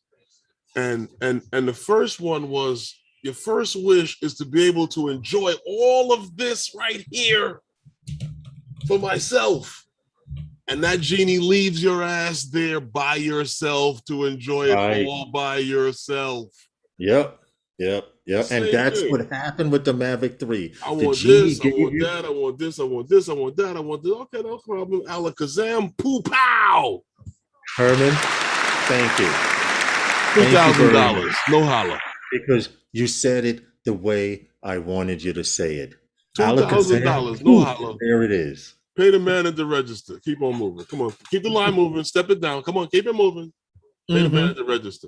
S3: and the first one was your first wish is to be able to enjoy all of this right here for myself. And that genie leaves your ass there by yourself to enjoy it
S2: Right.
S3: all by yourself.
S2: Yep. Yep. Yep. And
S3: Same
S2: that's
S3: thing.
S2: what happened with the Mavic 3.
S3: I
S2: The
S3: want
S2: genie
S3: this, I
S2: gave
S3: want
S2: you.
S3: that, I want this, I want this, I want that, I want this. Okay, no problem. Alakazam, poo pow.
S2: Herman, thank you.
S3: Two
S2: Thank you
S3: thousand
S2: very much.
S3: dollars, no holla.
S2: Because you said it the way I wanted you to say it.
S3: $2,000,
S2: Alakazam,
S3: no
S2: poof,
S3: holla.
S2: there it is.
S3: Pay the man at the register. Keep on moving. Come on, keep the line moving. Step it down. Come on, keep it moving. Pay the man
S2: Mm-hmm.
S3: at the register.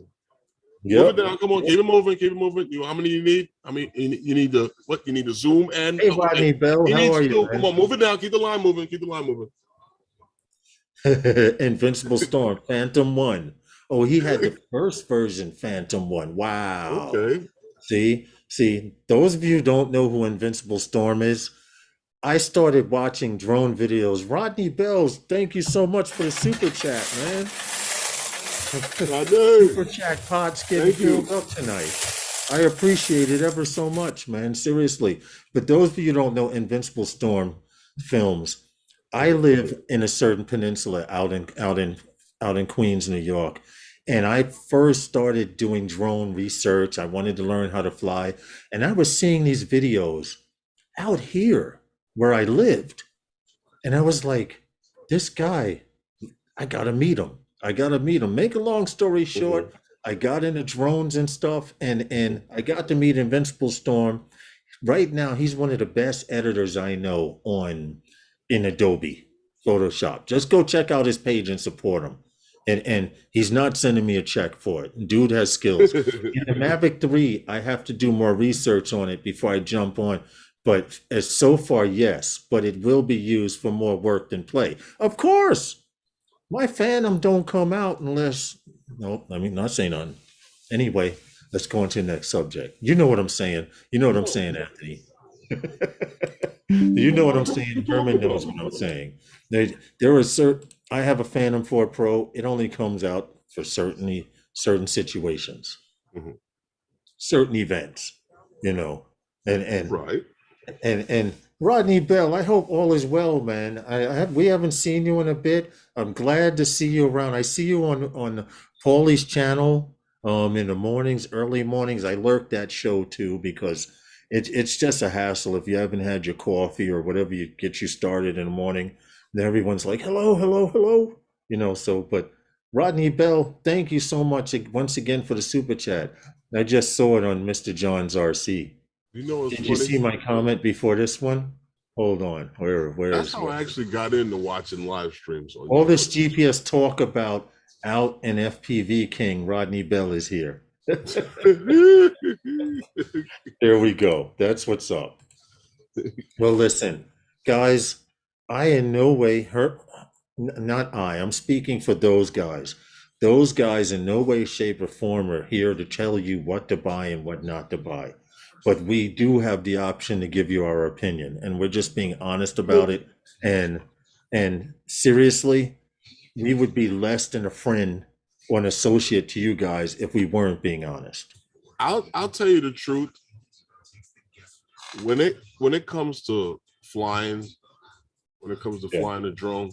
S3: Move it
S2: Yep.
S3: down. Come on, keep it moving. Keep it moving. You know how many you need? I mean, you need to what? You need to zoom and
S2: Hey,
S3: okay.
S2: Rodney Bell,
S3: He
S2: how
S3: needs
S2: are you,
S3: to come on, move it down. Keep the line moving. Keep the line moving.
S2: man? Invincible Storm, Phantom 1. Oh, he had the first version, Phantom 1. Wow.
S3: Okay.
S2: See, those of you who don't know who Invincible Storm is, I started watching drone videos. Rodney Bells, thank you so much for the super chat, man.
S3: I know.
S2: Super chat pot's getting
S3: Thank you.
S2: filled up tonight. I appreciate it ever so much, man. Seriously. But those of you who don't know Invincible Storm films, I live in a certain peninsula out in Queens, New York. And I first started doing drone research. I wanted to learn how to fly. And I was seeing these videos out here where I lived. And I was like, this guy, I gotta meet him. I gotta meet him. Make a long story short, I got into drones and stuff, and I got to meet Invincible Storm. Right now, he's one of the best editors I know in Adobe Photoshop. Just go check out his page and support him. And he's not sending me a check for it. Dude has skills. In the Mavic 3, I have to do more research on it before I jump on. But as so far, yes, but it will be used for more work than play. Of course, my Phantom don't come out unless, no, I mean, not saying none. Anyway, let's go on to the next subject. You know what I'm saying. You know what I'm saying, Anthony. You know what I'm saying. Herman knows what I'm saying. There are certain, I have a Phantom 4 Pro. It only comes out for certain situations, certain events, you know, and
S3: Right.
S2: and Rodney Bell, I hope all is well, man. We haven't seen you in a bit. I'm glad to see you around. I see you on Paulie's channel in the mornings, early mornings. I lurk that show too because it's just a hassle if you haven't had your coffee or whatever you get you started in the morning. Then everyone's like, hello, hello, hello. You know, so but Rodney Bell, thank you so much once again for the super chat. I just saw it on Mr. John's RC.
S3: You know what's
S2: Did
S3: funny?
S2: you see my comment before this one? Hold on. Where
S3: That's
S2: is
S3: how I actually got into watching live streams. On
S2: all this GPS talk about out and FPV King Rodney Bell is here. There we go. That's what's up. Well, listen, guys, I in no way hurt, not I, I'm speaking for those guys. Those guys in no way, shape, or form are here to tell you what to buy and what not to buy. But we do have the option to give you our opinion, and we're just being honest about it. And seriously, we would be less than a friend or an associate to you guys if we weren't being honest.
S3: I'll tell you the truth. When it comes to flying, flying a drone,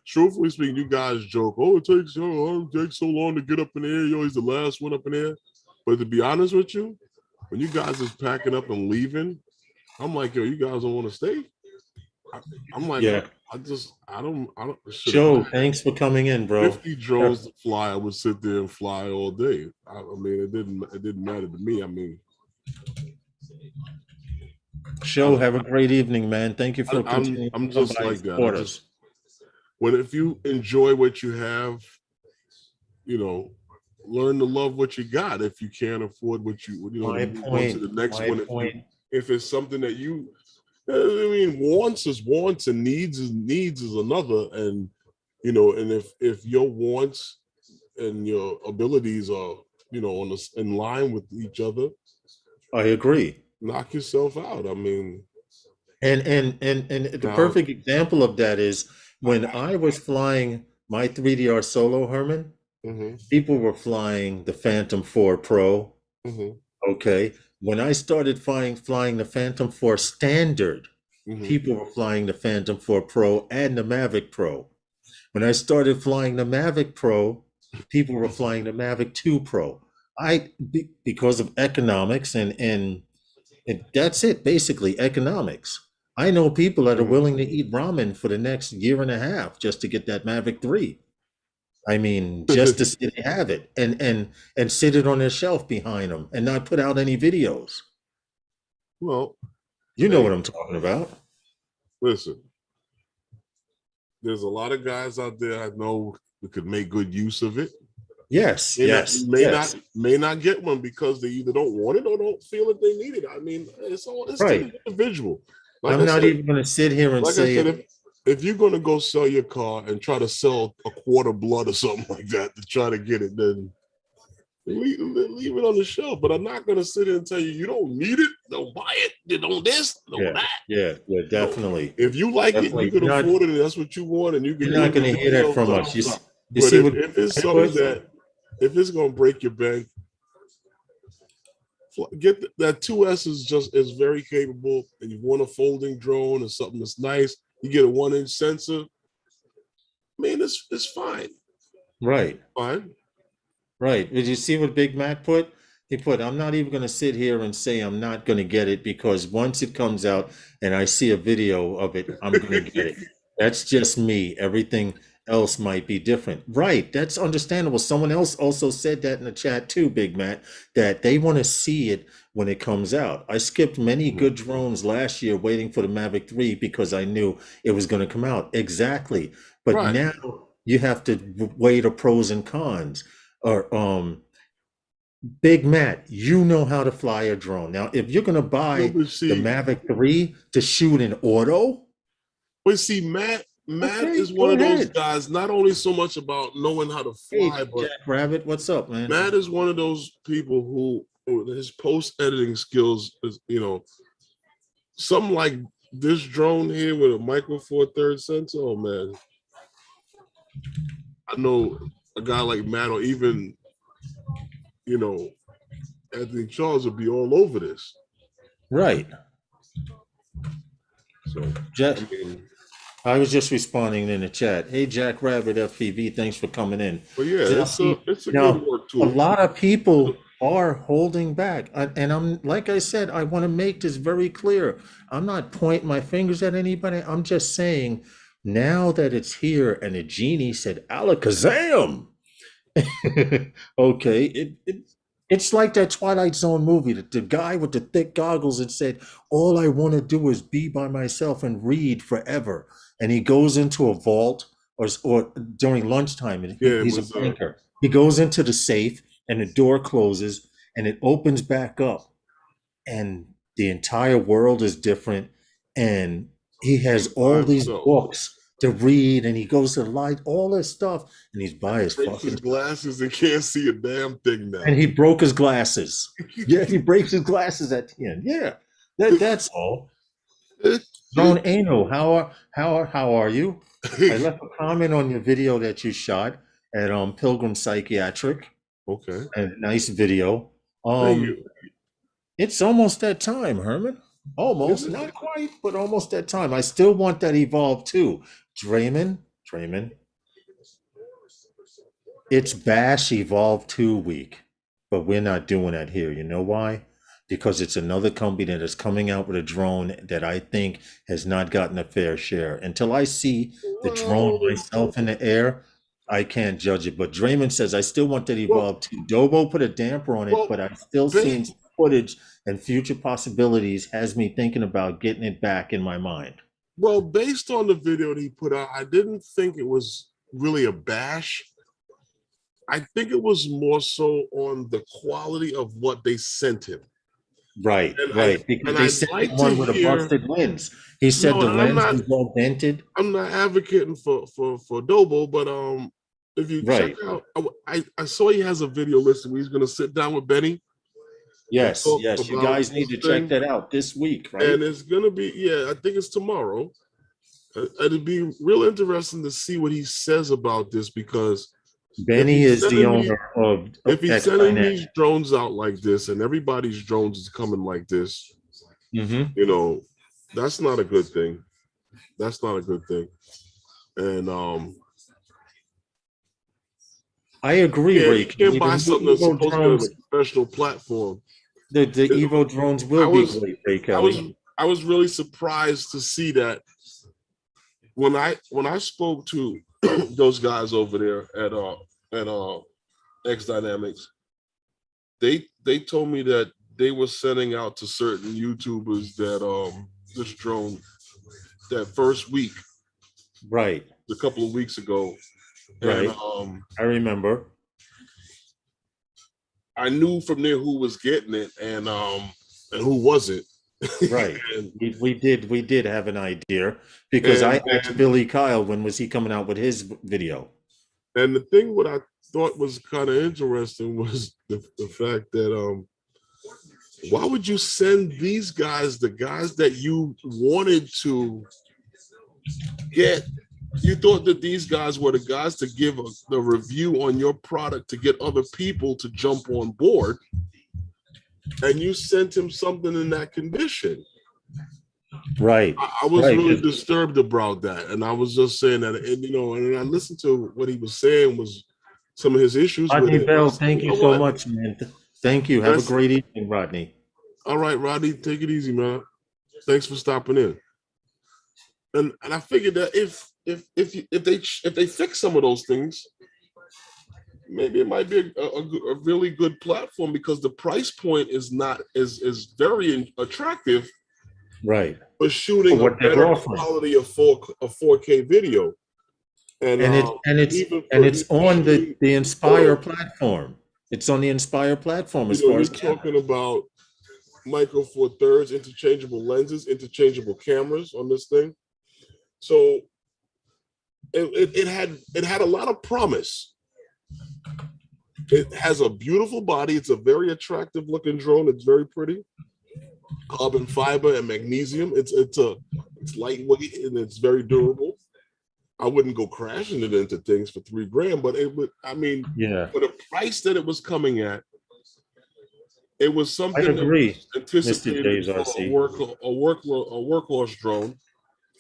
S3: truthfully speaking, you guys joke, oh, it takes so long to get up in the air. You're always the last one up in the air. But to be honest with you, when you guys is packing up and leaving, I'm like, yo, you guys don't want to stay? I'm like,
S2: yeah.
S3: I don't.
S2: Joe, thanks for coming in, bro.
S3: 50 drones to fly, I would sit there and fly all day. I mean, it didn't matter to me. I mean,
S2: Joe, have a great evening, man. Thank you for continuing.
S3: I'm just like that. If you enjoy what you have, you know, learn to love what you got. If you can't afford what you know, move on to the next one. If it's something that you, I mean, wants is wants and needs is another. And you know, and if your wants and your abilities are, you know, in line with each other,
S2: I agree.
S3: Knock yourself out. I mean,
S2: and the perfect example of that is when I was flying my 3DR Solo Herman. People were flying the Phantom 4 Pro. Okay. When I started flying the Phantom 4 Standard, people were flying the Phantom 4 Pro and the Mavic Pro. When I started flying the Mavic Pro, people were flying the Mavic 2 Pro. Because of economics and that's it, basically, economics. I know people that are willing to eat ramen for the next year and a half just to get that Mavic 3. I mean, just to have it and sit it on their shelf behind them and not put out any videos.
S3: Well,
S2: you know what I'm talking about.
S3: Listen, there's a lot of guys out there I know who could make good use of it.
S2: Yes,
S3: may not get one because they either don't want it or don't feel that they need it. I mean, it's right. Individual.
S2: Like I'm not even going to sit here and say
S3: if you're going to go sell your car and try to sell a quart of blood or something like that to try to get it, then leave it on the shelf. But I'm not going to sit here and tell you don't need it, don't buy it, you don't this, don't that.
S2: Yeah, definitely.
S3: So if you like it, you can afford it, and that's what you want, and you can.
S2: You're not going to hear that from us.
S3: But if it's something if it's going to break your bank, get that 2S is very capable, and you want a folding drone or something that's nice. You get a 1-inch sensor. I mean, it's fine.
S2: Right.
S3: Fine.
S2: Right. Did you see what Big Mac put? He put, I'm not even going to sit here and say I'm not going to get it because once it comes out and I see a video of it, I'm going to get it. That's just me. Everything else might be different. Right. That's understandable. Someone else also said that in the chat too, Big Matt, that they want to see it when it comes out. I skipped many good drones last year waiting for the Mavic 3 because I knew it was going to come out. Exactly. But
S3: Right.
S2: now you have to weigh the pros and cons. Or Big Matt, you know how to fly a drone. Now, if you're going to buy
S3: But
S2: the
S3: see,
S2: Mavic 3 to shoot in auto,
S3: Matt
S2: okay,
S3: is one
S2: go
S3: of those
S2: ahead.
S3: guys, not only so much about knowing how to
S2: Hey,
S3: fly, but
S2: Jack Rabbit, what's up, man?
S3: Matt is one of those people who his post editing skills is, something like this drone here with a micro four third sensor. Oh man, I know a guy like Matt or even Anthony Charles would be all over this.
S2: Right.
S3: So
S2: Jack,
S3: I mean,
S2: I was just responding in the chat. Hey, Jack Rabbit FPV, thanks for coming in.
S3: but yeah,
S2: Now,
S3: it's a
S2: now,
S3: good work
S2: a
S3: tool.
S2: lot of people are holding back. And I'm, like I said, I want to make this very clear. I'm not pointing my fingers at anybody. I'm just saying now that it's here and the genie said, Alakazam. Okay, it's like that Twilight Zone movie, the guy with the thick goggles that said, "All I want to do is be by myself and read forever." And he goes into a vault, or during lunchtime, and
S3: Yeah, it
S2: he's a
S3: was.
S2: banker. He goes into the safe, and the door closes, and it opens back up, and the entire world is different, and he has
S3: By
S2: all these
S3: himself.
S2: books to read, and he goes to the light, all this stuff, and he's by his
S3: Breaks his
S2: fucking,
S3: glasses and can't see a damn thing now.
S2: and he broke his glasses. Yeah, he breaks his glasses at the end. Yeah, that's all. Drone Ano, how are you? I left a comment on your video that you shot at Pilgrim Psychiatric.
S3: Okay.
S2: A nice video.
S3: Thank you.
S2: It's almost that time, Herman. Almost, not quite, but almost that time. I still want that Evolve too. Draymond, it's Bash Evolve 2 week, but we're not doing that here. You know why? Because it's another company that is coming out with a drone that I think has not gotten a fair share. Until I see the drone myself in the air, I can't judge it. But Draymond says, I still want that Evolve 2. Dobo put a damper on it, but I've still seen some footage and future possibilities has me thinking about getting it back in my mind.
S3: Well, based on the video that he put out, I didn't think it was really a bash. I think it was more so on the quality of what they sent him.
S2: Right,
S3: And
S2: right. Because they sent one with a busted lens. He said the lens was all dented.
S3: I'm not advocating for Dobo, but if you check out, I saw he has a video listed where he's going to sit down with Benny.
S2: Yes, yes. You guys need to check that out this week, right?
S3: And it's going to be, I think it's tomorrow. It'd be real interesting to see what he says about this, because
S2: Benny is the owner of
S3: if he's sending these drones out like this and everybody's drones is coming like this, that's not a good thing. That's not a good thing. And
S2: I agree, Ray.
S3: You can't buy something that's supposed to be on a professional platform.
S2: The Evo drones will be great, Ray Kelly.
S3: I was really surprised to see that when I spoke to those guys over there at X Dynamics, they told me that they were sending out to certain YouTubers that this drone that first week,
S2: right,
S3: a couple of weeks ago,
S2: right.
S3: And,
S2: I remember.
S3: I knew from there who was getting it and who wasn't.
S2: Right. And we did have an idea, because I asked Billy Kyle when was he coming out with his video.
S3: And the thing what I thought was kind of interesting was the fact that why would you send these guys, the guys that you wanted to get? You thought that these guys were the guys to give the review on your product to get other people to jump on board, and you sent him something in that condition.
S2: Right.
S3: I was really disturbed about that, and I was just saying that, and I listened to what he was saying was some of his issues.
S2: Rodney Bell, thank you so much, man. Thank you. Have a
S3: That's-
S2: great evening, Rodney.
S3: All right, Rodney, take it easy, man. Thanks for stopping in. And I figured that if they fix some of those things, maybe it might be a really good platform, because the price point is not is very attractive
S2: Right.
S3: for shooting
S2: For what
S3: a
S2: they're
S3: better
S2: offering.
S3: quality of 4K video. And
S2: it's on the Inspire platform. It's on the Inspire platform as far
S3: you're
S2: as camera.
S3: talking about Micro Four Thirds, interchangeable lenses, interchangeable cameras on this thing. So it had a lot of promise. It has a beautiful body. It's a very attractive looking drone. It's very pretty. Carbon fiber and magnesium. It's lightweight and it's very durable. I wouldn't go crashing it into things for $3,000, but it would. I mean,
S2: Yeah,
S3: for the price that it was coming at, it was
S2: I
S3: something that
S2: agree,
S3: was
S2: Mr.
S3: anticipated
S2: James
S3: for
S2: RC.
S3: a workhorse drone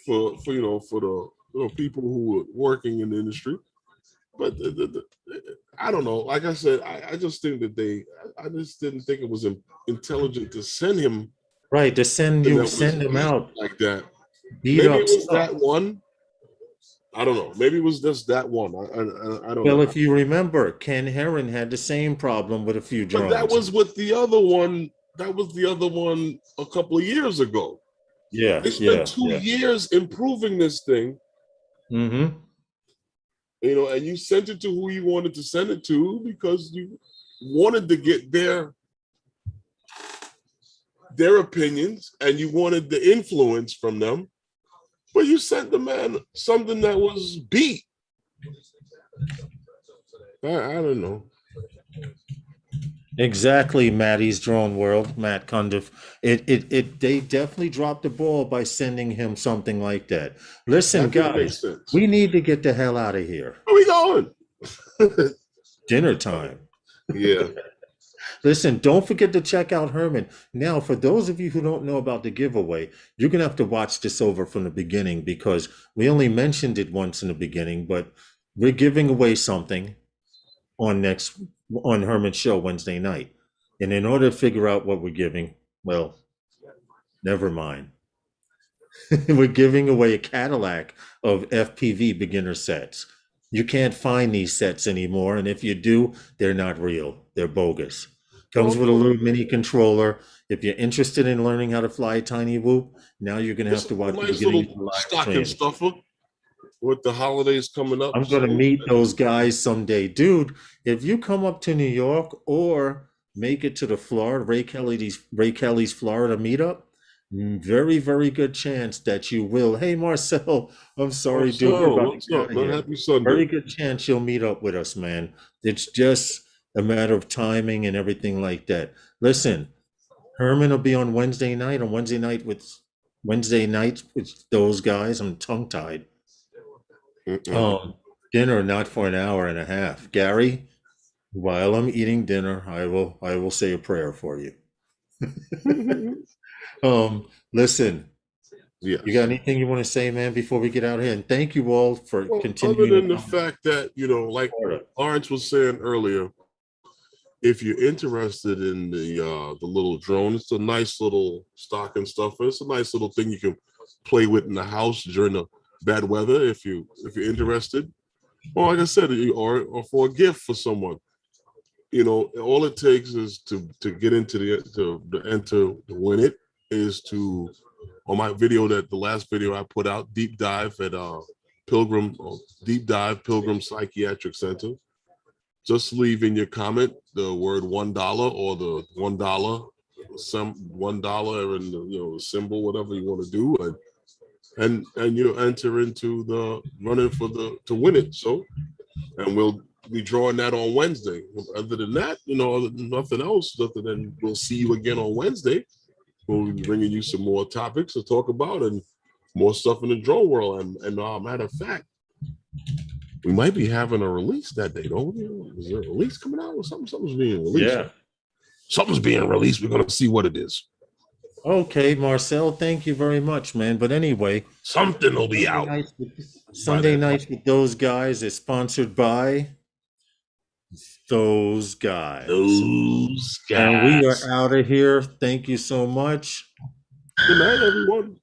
S3: for the people who were working in the industry. But I don't know. Like I said, I just think that I just didn't think it was intelligent to send him.
S2: Right, to send them out
S3: like that.
S2: beat
S3: Maybe
S2: up
S3: it was
S2: stuff.
S3: that one. I don't know. Maybe it was just that one. I don't
S2: Well,
S3: know.
S2: if you remember, Ken Herron had the same problem with a few drones.
S3: But that was with the other one. That was the other one a couple of years ago.
S2: Yeah,
S3: They spent 2 years improving this thing.
S2: Mm-hmm.
S3: And you sent it to who you wanted to send it to because you wanted to get their opinions and you wanted the influence from them. But you sent the man something that was beat. I don't know.
S2: Exactly, Maddie's Drone World, Matt Cundiff. They definitely dropped the ball by sending him something like that. Listen,
S3: That didn't make
S2: guys,
S3: sense.
S2: we need to get the hell out of here.
S3: Where we going?
S2: Dinner time.
S3: Yeah.
S2: Listen, don't forget to check out Herman. Now, for those of you who don't know about the giveaway, you're going to have to watch this over from the beginning because we only mentioned it once in the beginning, but we're giving away something on Herman's show Wednesday night. And in order to figure out what we're giving, well, never mind. We're giving away a Cadillac of FPV beginner sets. You can't find these sets anymore. And if you do, they're not real. They're bogus. Comes with a little mini controller. If you're interested in learning how to fly a tiny whoop, now you're going to have to watch the
S3: nice
S2: beginning
S3: little
S2: of the
S3: stocking
S2: live stream.
S3: stuffer with the holidays coming up.
S2: I'm going to meet those guys someday. Dude, if you come up to New York or make it to the Ray Kelly's Florida meetup, very, very good chance that you will. Hey, Marcel, I'm sorry, dude. We're about to get out of here.
S3: Happy Sunday.
S2: Very good chance you'll meet up with us, man. It's just a matter of timing and everything like that. Listen, Herman will be on Wednesday night with those guys. I'm tongue-tied. Dinner not for an hour and a half. Gary, while I'm eating dinner, I will say a prayer for you. Listen,
S3: yes.
S2: You got anything you want to say, man, before we get out of here? And thank you all for continuing.
S3: Other than the fact that, like Lawrence was saying earlier, if you're interested in the little drone, it's a nice little stocking stuffer. It's a nice little thing you can play with in the house during the bad weather if you're interested. Or like I said, or for a gift for someone. All it takes is to get into to win it is to, on my video, the last video I put out, deep dive at Pilgrim Psychiatric Center. Just leave in your comment the word $1 or the $1, $1 and the symbol, whatever you want to do, and enter into the running to win it. So, and we'll be drawing that on Wednesday. Other than that, nothing else. Other than we'll see you again on Wednesday. We'll be bringing you some more topics to talk about and more stuff in the drone world. And matter of fact, we might be having a release that day, don't we? Is there a release coming out or something? Something's being released. Yeah. Something's being released. We're going to see what it is.
S2: Okay, Marcel, thank you very much, man. But anyway,
S3: something will be out.
S2: Sunday nights with those guys is sponsored by those guys.
S1: Those guys.
S2: And we are out of here. Thank you so much.
S3: Good night, everyone.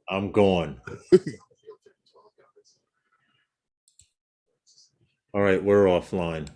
S2: I'm going. All right, we're offline.